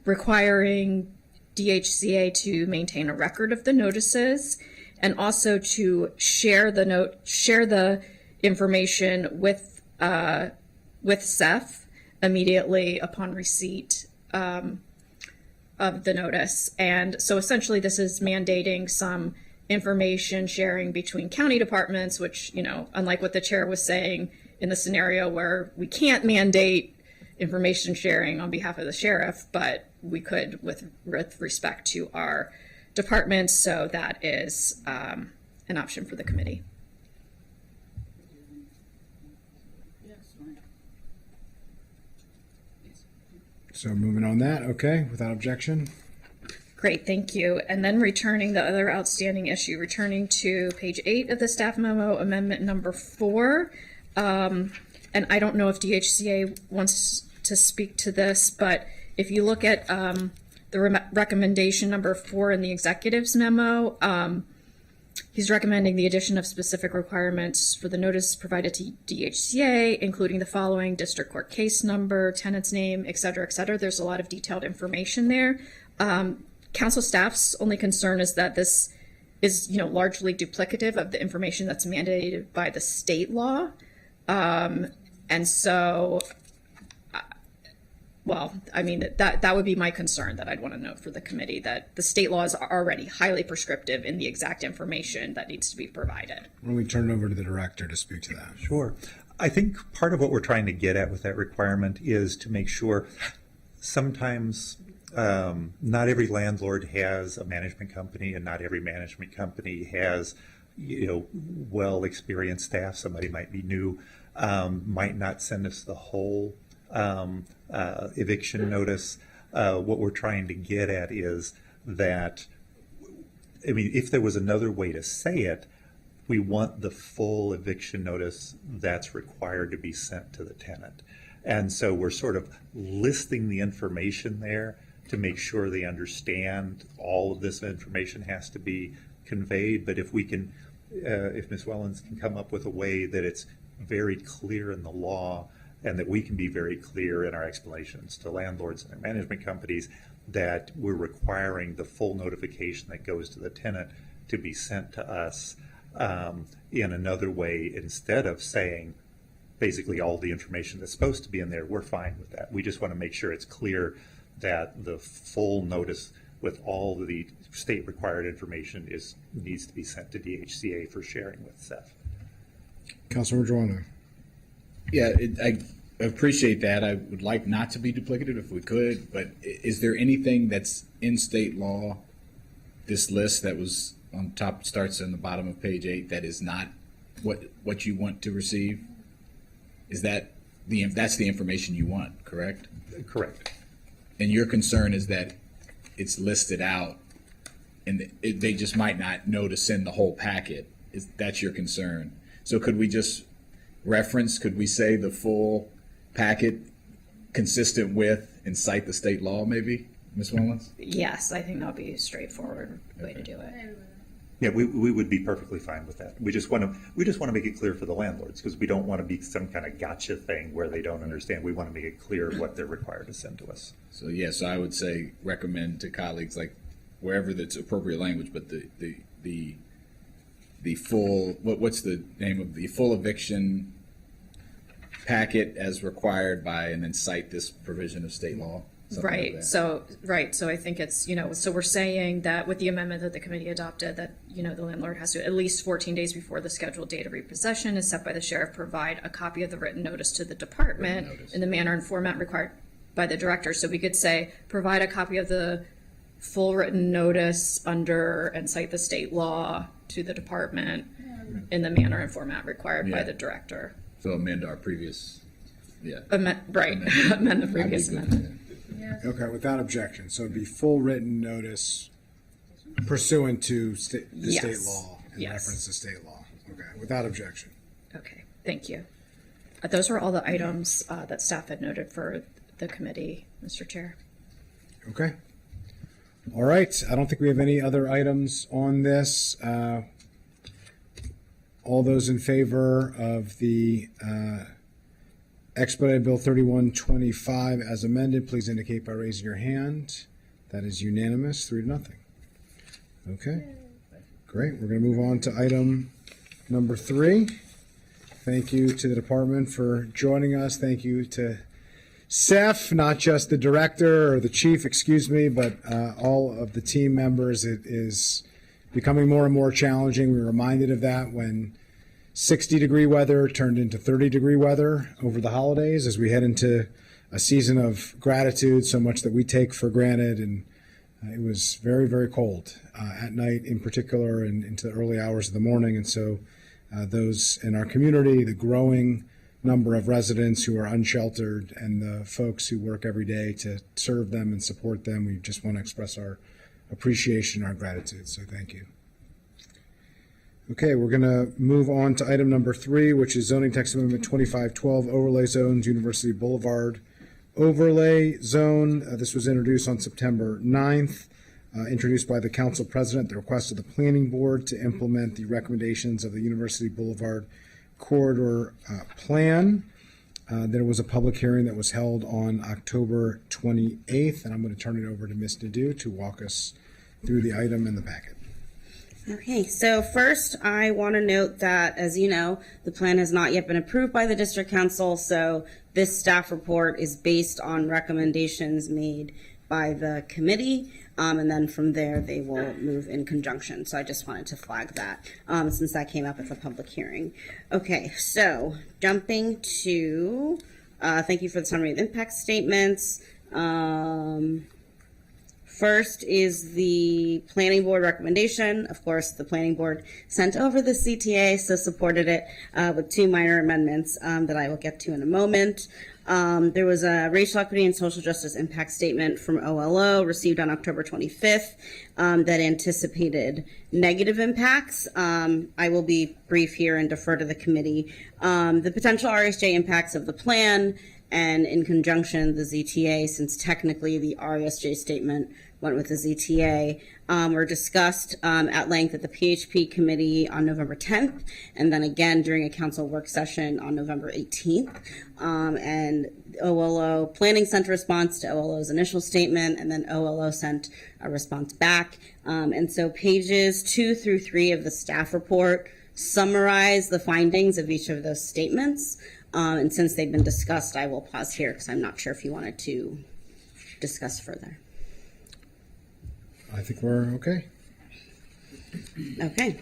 requiring DHCA to maintain a record of the notices, and also to share the information with CEF immediately upon receipt of the notice. And so essentially this is mandating some information sharing between county departments, which, unlike what the chair was saying in the scenario where we can't mandate information sharing on behalf of the sheriff, but we could with respect to our departments. So that is an option for the committee. So moving on that, okay, without objection. Great, thank you. And then returning the other outstanding issue, returning to page 8 of the staff memo, amendment number 4. And I don't know if DHCA wants to speak to this, but if you look at the recommendation number 4 in the executive's memo, he's recommending the addition of specific requirements for the notice provided to DHCA, including the following: district court case number, tenant's name, et cetera, et cetera. There's a lot of detailed information there. Council staff's only concern is that this is, largely duplicative of the information that's mandated by the state law. And so, that would be my concern that I'd want to note for the committee, that the state laws are already highly prescriptive in the exact information that needs to be provided. Why don't we turn it over to the director to speak to that? Sure. I think part of what we're trying to get at with that requirement is to make sure sometimes not every landlord has a management company, and not every management company has, well experienced staff. Somebody might be new, might not send us the whole eviction notice. What we're trying to get at is that, if there was another way to say it, we want the full eviction notice that's required to be sent to the tenant. And so we're sort of listing the information there to make sure they understand all of this information has to be conveyed. But if we can, if Ms. Wellens can come up with a way that it's very clear in the law, and that we can be very clear in our explanations to landlords and their management companies that we're requiring the full notification that goes to the tenant to be sent to us in another way, instead of saying basically all the information that's supposed to be in there, we're fine with that. We just want to make sure it's clear that the full notice with all the state required information needs to be sent to DHCA for sharing with SEF. Councilor Joanna. Yeah, I appreciate that. I would like not to be duplicative if we could, but is there anything that's in state law, this list that was on top, starts on the bottom of page 8, that is not what you want to receive? Is that's the information you want, correct? Correct. And your concern is that it's listed out and they just might not know to send the whole packet. That's your concern. So could we just could we say the full packet consistent with and cite the state law, maybe, Ms. Mullins? Yes, I think that would be a straightforward way to do it. Yeah, we would be perfectly fine with that. We just want to make it clear for the landlords, because we don't want to be some kind of gotcha thing where they don't understand. We want to make it clear what they're required to send to us. So yes, I would say recommend to colleagues, like wherever that's appropriate language, but the full, what's the name of the full eviction packet as required by, and then cite this provision of state law. Right. Like So I think it's, so we're saying that with the amendment that the committee adopted, that, the landlord has to, at least 14 days before the scheduled date of repossession is set by the sheriff, provide a copy of the written notice to the department in the manner and format required by the director. So we could say, provide a copy of the full written notice under and cite the state law to the department in the manner and format required by the director. So amend our previous, Amend the previous amendment. Okay, without objection. So it'd be full written notice pursuant to the state law and reference to state law. Okay, without objection. Okay, thank you. Those are all the items that staff had noted for the committee, Mr. Chair. Okay. All right. I don't think we have any other items on this. All those in favor of the Expedited Bill 3125 as amended, please indicate by raising your hand. That is unanimous, 3-0. Okay, great. We're going to move on to item number 3. Thank you to the department for joining us. Thank you to Seth, not just the director or the chief, excuse me, but all of the team members. It is becoming more and more challenging. We were reminded of that when 60-degree weather turned into 30-degree weather over the holidays as we head into a season of gratitude, so much that we take for granted. And it was very, very cold at night in particular and into the early hours of the morning. And so those in our community, the growing number of residents who are unsheltered and the folks who work every day to serve them and support them, we just want to express our appreciation, our gratitude. So thank you. Okay, we're going to move on to item number 3, which is zoning text amendment 2512, overlay zones, University Boulevard overlay zone. This was introduced on September 9th, introduced by the council president, the request of the planning board to implement the recommendations of the University Boulevard corridor plan. There was a public hearing that was held on October 28th, and I'm going to turn it over to Ms. Nadeau to walk us through the item in the packet. Okay, so first I want to note that, as you know, the plan has not yet been approved by the district council, so this staff report is based on recommendations made by the committee, and then from there they will move in conjunction. So I just wanted to flag that since that came up at the public hearing. Okay, so jumping to, thank you for the summary of impact statements. First is the planning board recommendation. Of course, the planning board sent over the CTA, so supported it with 2 minor amendments that I will get to in a moment. There was a racial equity and social justice impact statement from OLO received on October 25th that anticipated negative impacts. I will be brief here and defer to the committee. The potential RSJ impacts of the plan and in conjunction the ZTA, since technically the RSJ statement went with the ZTA, were discussed at length at the PHP Committee on November 10th, and then again during a council work session on November 18th. And OLO Planning sent a response to OLO's initial statement, and then OLO sent a response back. And so pages 2 through 3 of the staff report summarize the findings of each of those statements. And since they've been discussed, I will pause here because I'm not sure if you wanted to discuss further. I think we're okay. Okay.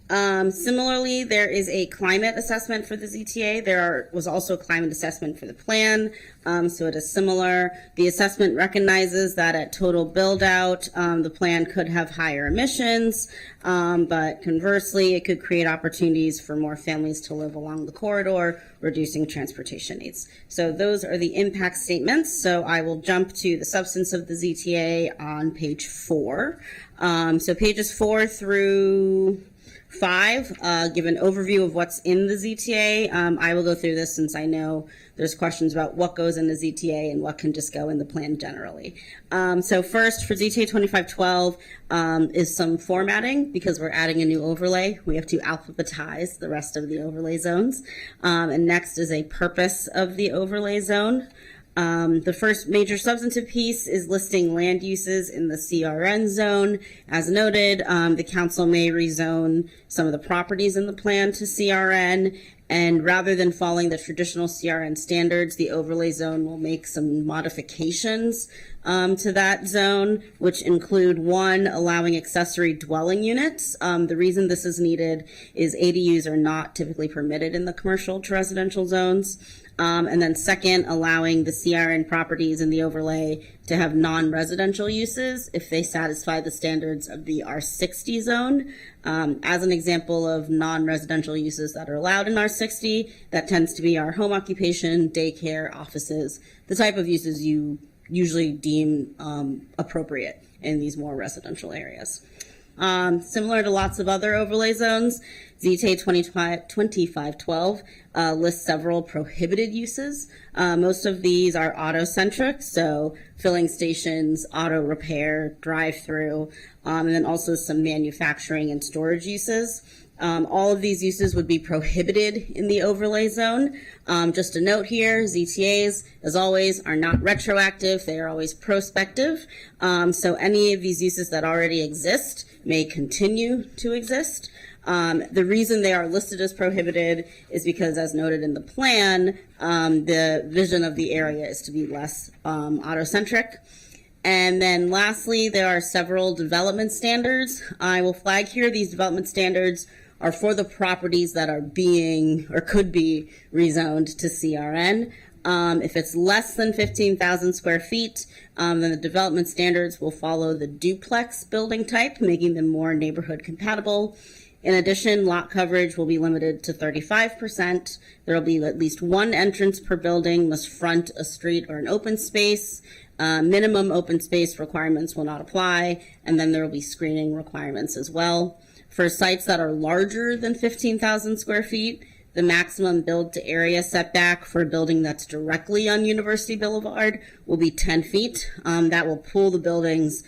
Similarly, there is a climate assessment for the ZTA. There was also a climate assessment for the plan, so it is similar. The assessment recognizes that at total build out, the plan could have higher emissions, but conversely, it could create opportunities for more families to live along the corridor, reducing transportation needs. So those are the impact statements. So I will jump to the substance of the ZTA on page 4. So pages 4 through 5 give an overview of what's in the ZTA. I will go through this since I know there's questions about what goes in the ZTA and what can just go in the plan generally. So first, for ZTA 2512 is some formatting because we're adding a new overlay. We have to alphabetize the rest of the overlay zones. And next is a purpose of the overlay zone. The first major substantive piece is listing land uses in the CRN zone. As noted, the council may rezone some of the properties in the plan to CRN, and rather than following the traditional CRN standards, the overlay zone will make some modifications to that zone, which include 1, allowing accessory dwelling units. The reason this is needed is ADUs are not typically permitted in the commercial to residential zones. And then second, allowing the CRN properties in the overlay to have non-residential uses if they satisfy the standards of the R60 zone. As an example of non-residential uses that are allowed in R60, that tends to be our home occupation, daycare, offices, the type of uses you usually deem appropriate in these more residential areas. Similar to lots of other overlay zones, ZTA 2512 lists several prohibited uses. Most of these are auto-centric, so filling stations, auto repair, drive-through, and then also some manufacturing and storage uses. All of these uses would be prohibited in the overlay zone. Just a note here, ZTAs, as always, are not retroactive. They are always prospective. So any of these uses that already exist may continue to exist. The reason they are listed as prohibited is because, as noted in the plan, the vision of the area is to be less autocentric. And then lastly, there are several development standards. I will flag here these development standards are for the properties that are being or could be rezoned to CRN. If it's less than 15,000 square feet, then the development standards will follow the duplex building type, making them more neighborhood compatible. In addition, lot coverage will be limited to 35%. There will be at least one entrance per building, must front a street or an open space. Minimum open space requirements will not apply, and then there will be screening requirements as well. For sites that are larger than 15,000 square feet, the maximum build to area setback for a building that's directly on University Boulevard will be 10 feet. That will pull the buildings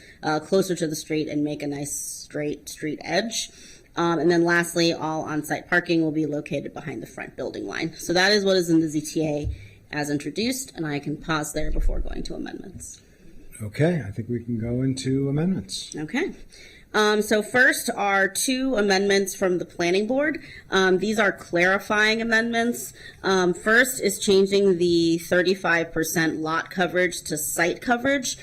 closer to the street and make a nice straight street edge. And then lastly, all on-site parking will be located behind the front building line. So that is what is in the ZTA as introduced, and I can pause there before going to amendments. Okay, I think we can go into amendments. Okay. So first are two amendments from the planning board. These are clarifying amendments. First is changing the 35% lot coverage to site coverage.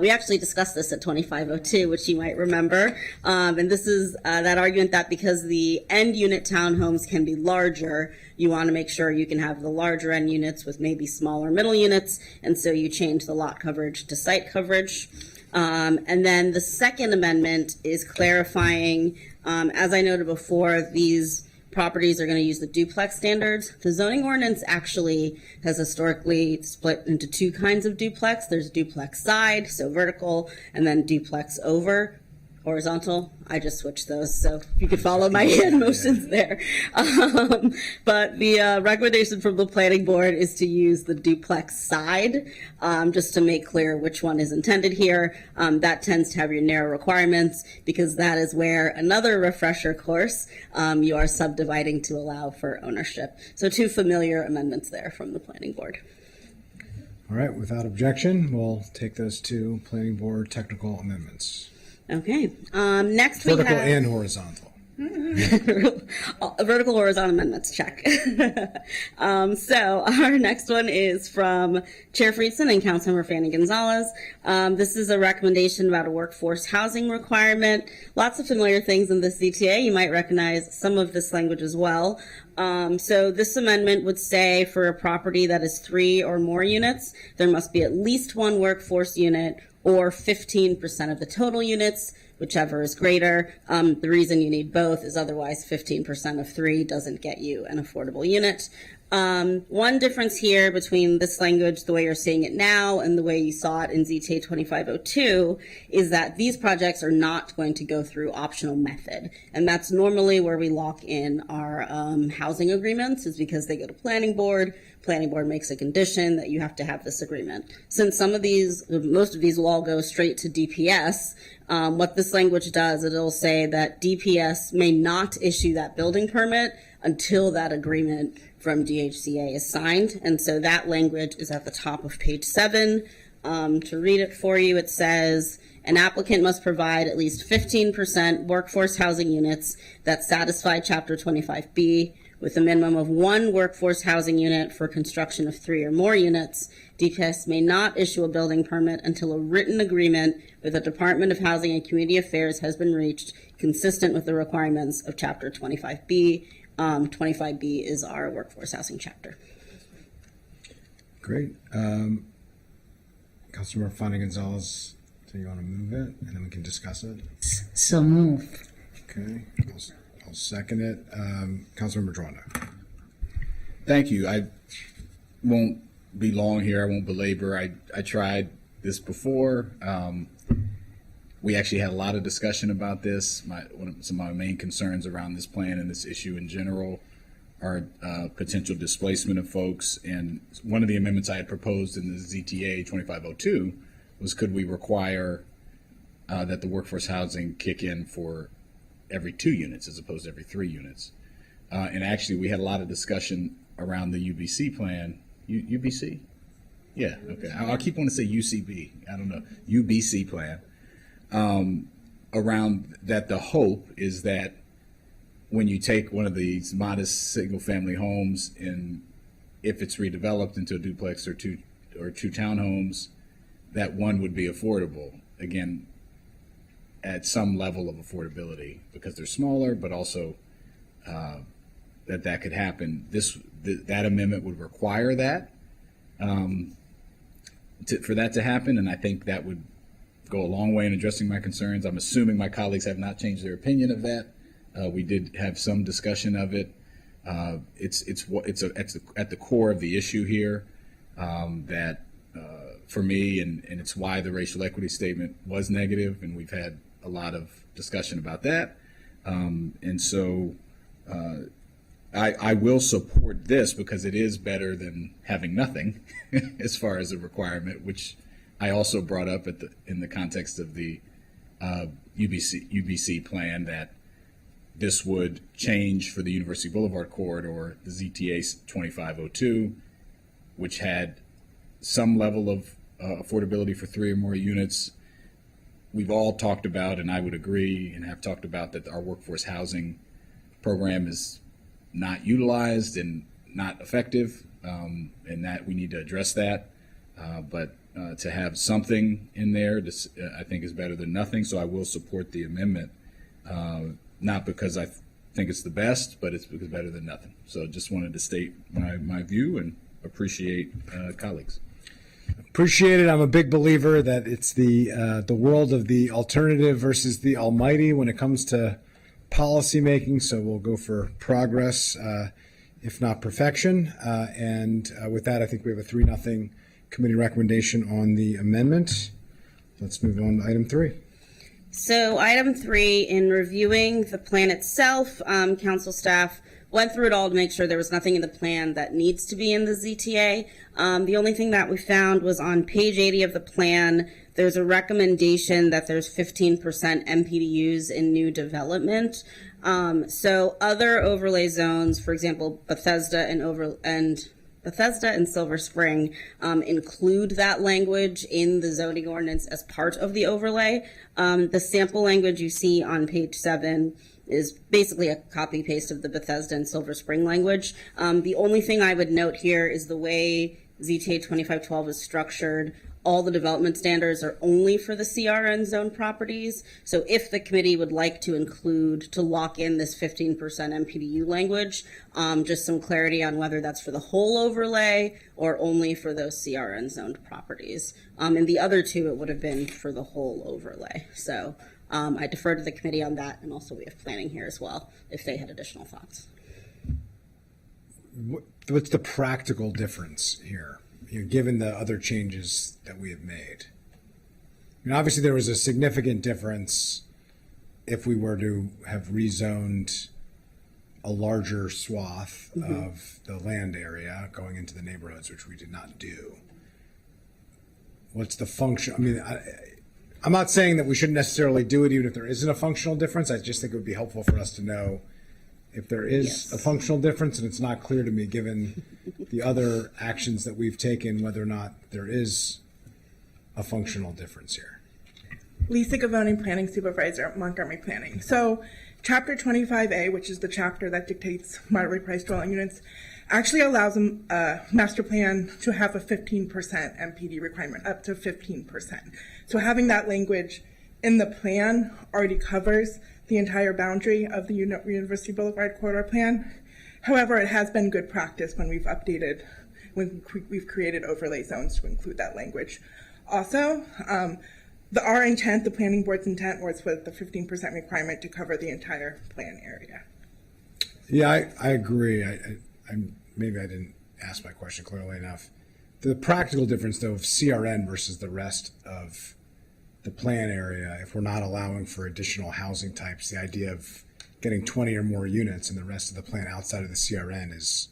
We actually discussed this at 2502, which you might remember. And this is that argument that because the end unit townhomes can be larger, you want to make sure you can have the larger end units with maybe smaller middle units. And so you change the lot coverage to site coverage. And then the second amendment is clarifying, as I noted before, these properties are going to use the duplex standards. The zoning ordinance actually has historically split into two kinds of duplex. There's duplex side, so vertical, and then duplex over, horizontal. I just switched those, so you could follow my hand motions there. But the recommendation from the planning board is to use the duplex side, just to make clear which one is intended here. That tends to have your narrow requirements because that is where, another refresher course, you are subdividing to allow for ownership. So two familiar amendments there from the planning board. All right, without objection, we'll take those two planning board technical amendments. Okay. Next we Vertical have and horizontal. vertical horizontal amendments. Check. So our next one is from Chair Friedson and Councilmember Fanny Gonzalez. This is a recommendation about a workforce housing requirement. Lots of familiar things in the CTA. You might recognize some of this language as well. So this amendment would say for a property that is 3 or more units, there must be at least one workforce unit or 15% of the total units, whichever is greater. The reason you need both is otherwise 15% of 3 doesn't get you an affordable unit. One difference here between this language, the way you're seeing it now, and the way you saw it in ZTA 2502 is that these projects are not going to go through optional method. And that's normally where we lock in our housing agreements, is because they go to planning board. Planning board makes a condition that you have to have this agreement. Since some of these, most of these will all go straight to DPS, what this language does, it'll say that DPS may not issue that building permit until that agreement from DHCA is signed. And so that language is at the top of page 7. To read it for you, it says, an applicant must provide at least 15% workforce housing units that satisfy Chapter 25B, with a minimum of 1 workforce housing unit for construction of 3 or more units. DPS may not issue a building permit until a written agreement with the Department of Housing and Community Affairs has been reached, consistent with the requirements of Chapter 25B. 25B is our workforce housing chapter. Great. Councilmember Fanny Gonzalez, do you want to move it and then we can discuss it? So move. Okay. I'll second it. Councilmember Dronda. Thank you. I won't be long here. I won't belabor. I tried this before. We actually had a lot of discussion about this. Some of my main concerns around this plan and this issue in general are potential displacement of folks. And one of the amendments I had proposed in the ZTA 2502 was, could we require that the workforce housing kick in for every 2 units as opposed to every 3 units? And actually, we had a lot of discussion around the UBC plan. UBC? Yeah, okay. I'll keep wanting to say UCB. I don't know. UBC plan. Around that, the hope is that when you take one of these modest single-family homes and if it's redeveloped into a duplex or two townhomes, that one would be affordable, again, at some level of affordability because they're smaller, but also that could happen. That amendment would require that for that to happen, and I think that would go a long way in addressing my concerns. I'm assuming my colleagues have not changed their opinion of that. We did have some discussion of it. It's at the core of the issue here that for me, and it's why the racial equity statement was negative, and we've had a lot of discussion about that. And so I will support this because it is better than having nothing as far as a requirement, which I also brought up in the context of the UBC plan that this would change for the University Boulevard corridor, the ZTA 2502, which had some level of affordability for 3 or more units. We've all talked about, and I would agree and have talked about, that our workforce housing program is not utilized and not effective, and that we need to address that. But to have something in there, I think is better than nothing. So I will support the amendment, not because I think it's the best, but it's because better than nothing. So just wanted to state my view and appreciate colleagues. Appreciate it. I'm a big believer that it's the world of the alternative versus the almighty when it comes to policy making. So we'll go for progress, if not perfection. And with that, I think we have a 3-0 committee recommendation on the amendment. Let's move on to item 3. So item 3, in reviewing the plan itself, council staff went through it all to make sure there was nothing in the plan that needs to be in the ZTA. The only thing that we found was on page 80 of the plan, there's a recommendation that there's 15% MPDUs in new development. So other overlay zones, for example, Bethesda and Silver Spring include that language in the zoning ordinance as part of the overlay. The sample language you see on page 7 is basically a copy paste of the Bethesda and Silver Spring language. The only thing I would note here is the way ZTA 2512 is structured. All the development standards are only for the CRN zone properties. So if the committee would like to lock in this 15% MPDU language, just some clarity on whether that's for the whole overlay or only for those CRN zoned properties. And the other two, it would have been for the whole overlay. So I defer to the committee on that, and also we have planning here as well, if they had additional thoughts. What's the practical difference here, given the other changes that we have made? Obviously, there was a significant difference if we were to have rezoned a larger swath of the land area going into the neighborhoods, which we did not do. What's the function? I'm not saying that we shouldn't necessarily do it even if there isn't a functional difference. I just think it would be helpful for us to know if there is a functional difference, and it's not clear to me, given the other actions that we've taken, whether or not there is a functional difference here. Lisa Gavoni, Planning Supervisor at Montgomery Planning. So Chapter 25A, which is the chapter that dictates moderately priced dwelling units, actually allows a master plan to have a 15% MPD requirement, up to 15%. So having that language in the plan already covers the entire boundary of the University Boulevard corridor plan. However, it has been good practice when we've created overlay zones to include that language. Also, our intent, the planning board's intent, was with the 15% requirement to cover the entire plan area. Yeah, I agree. Maybe I didn't ask my question clearly enough. The practical difference, though, of CRN versus the rest of the plan area, if we're not allowing for additional housing types, the idea of getting 20 or more units in the rest of the plan outside of the CRN is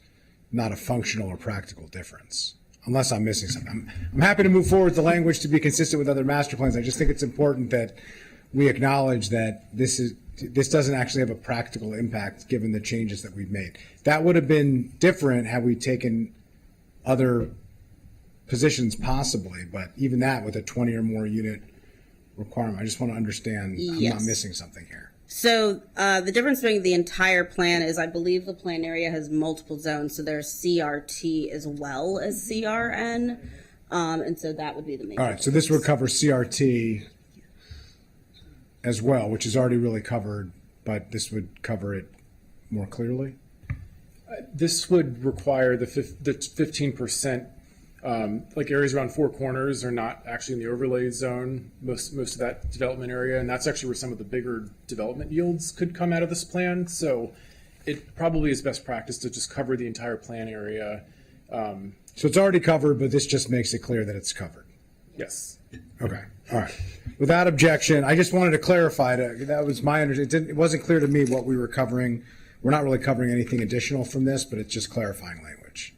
not a functional or practical difference, unless I'm missing something. I'm happy to move forward with the language to be consistent with other master plans. I just think it's important that we acknowledge that this doesn't actually have a practical impact given the changes that we've made. That would have been different had we taken other positions possibly, but even that with a 20 or more unit requirement, I just want to understand I'm not missing something here. So the difference between the entire plan is I believe the plan area has multiple zones. So there's CRT as well as CRN. And so that would be the main. All right, so this would cover CRT as well, which is already really covered, but this would cover it more clearly? This would require the 15%, like areas around Four Corners are not actually in the overlay zone, most of that development area, and that's actually where some of the bigger development yields could come out of this plan. So it probably is best practice to just cover the entire plan area. So it's already covered, but this just makes it clear that it's covered. Yes. Okay, all right. Without objection, I just wanted to clarify that was my understanding. It wasn't clear to me what we were covering. We're not really covering anything additional from this, but it's just clarifying language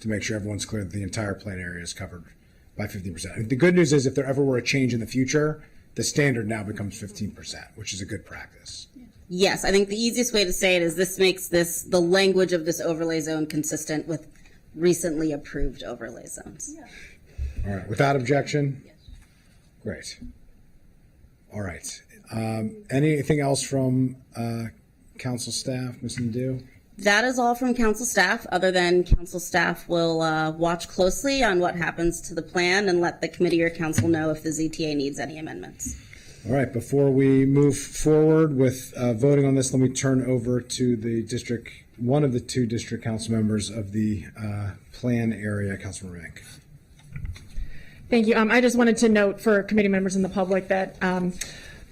to make sure everyone's clear that the entire plan area is covered by 15%. The good news is if there ever were a change in the future, the standard now becomes 15%, which is a good practice. Yes, I think the easiest way to say it is this makes the language of this overlay zone consistent with recently approved overlay zones. All right, without objection? Yes. Great. All right. Anything else from council staff, Ms. Nadeau? That is all from council staff, other than council staff will watch closely on what happens to the plan and let the committee or council know if the ZTA needs any amendments. All right, before we move forward with voting on this, let me turn over to one of the two district council members of the plan area, Councilman Rank. Thank you. I just wanted to note for committee members and the public that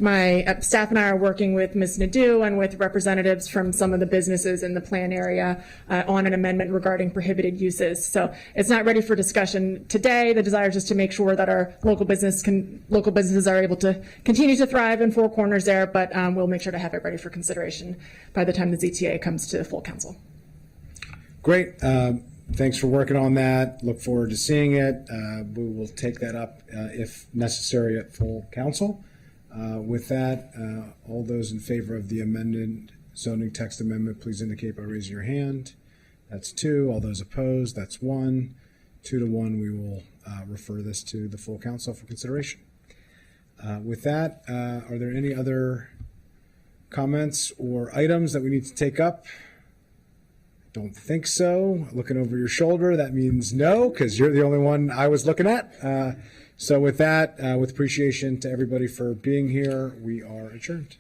my staff and I are working with Ms. Nadeau and with representatives from some of the businesses in the plan area on an amendment regarding prohibited uses. So it's not ready for discussion today. The desire is just to make sure that our local businesses are able to continue to thrive in Four Corners there, but we'll make sure to have it ready for consideration by the time the ZTA comes to full council. Great. Thanks for working on that. Look forward to seeing it. We will take that up if necessary at full council. With that, all those in favor of the amended zoning text amendment, please indicate by raising your hand. That's 2. All those opposed, that's 1. 2 to 1, we will refer this to the full council for consideration. With that, are there any other comments or items that we need to take up? Don't think so. Looking over your shoulder, that means no, because you're the only one I was looking at. So with that, with appreciation to everybody for being here, we are adjourned.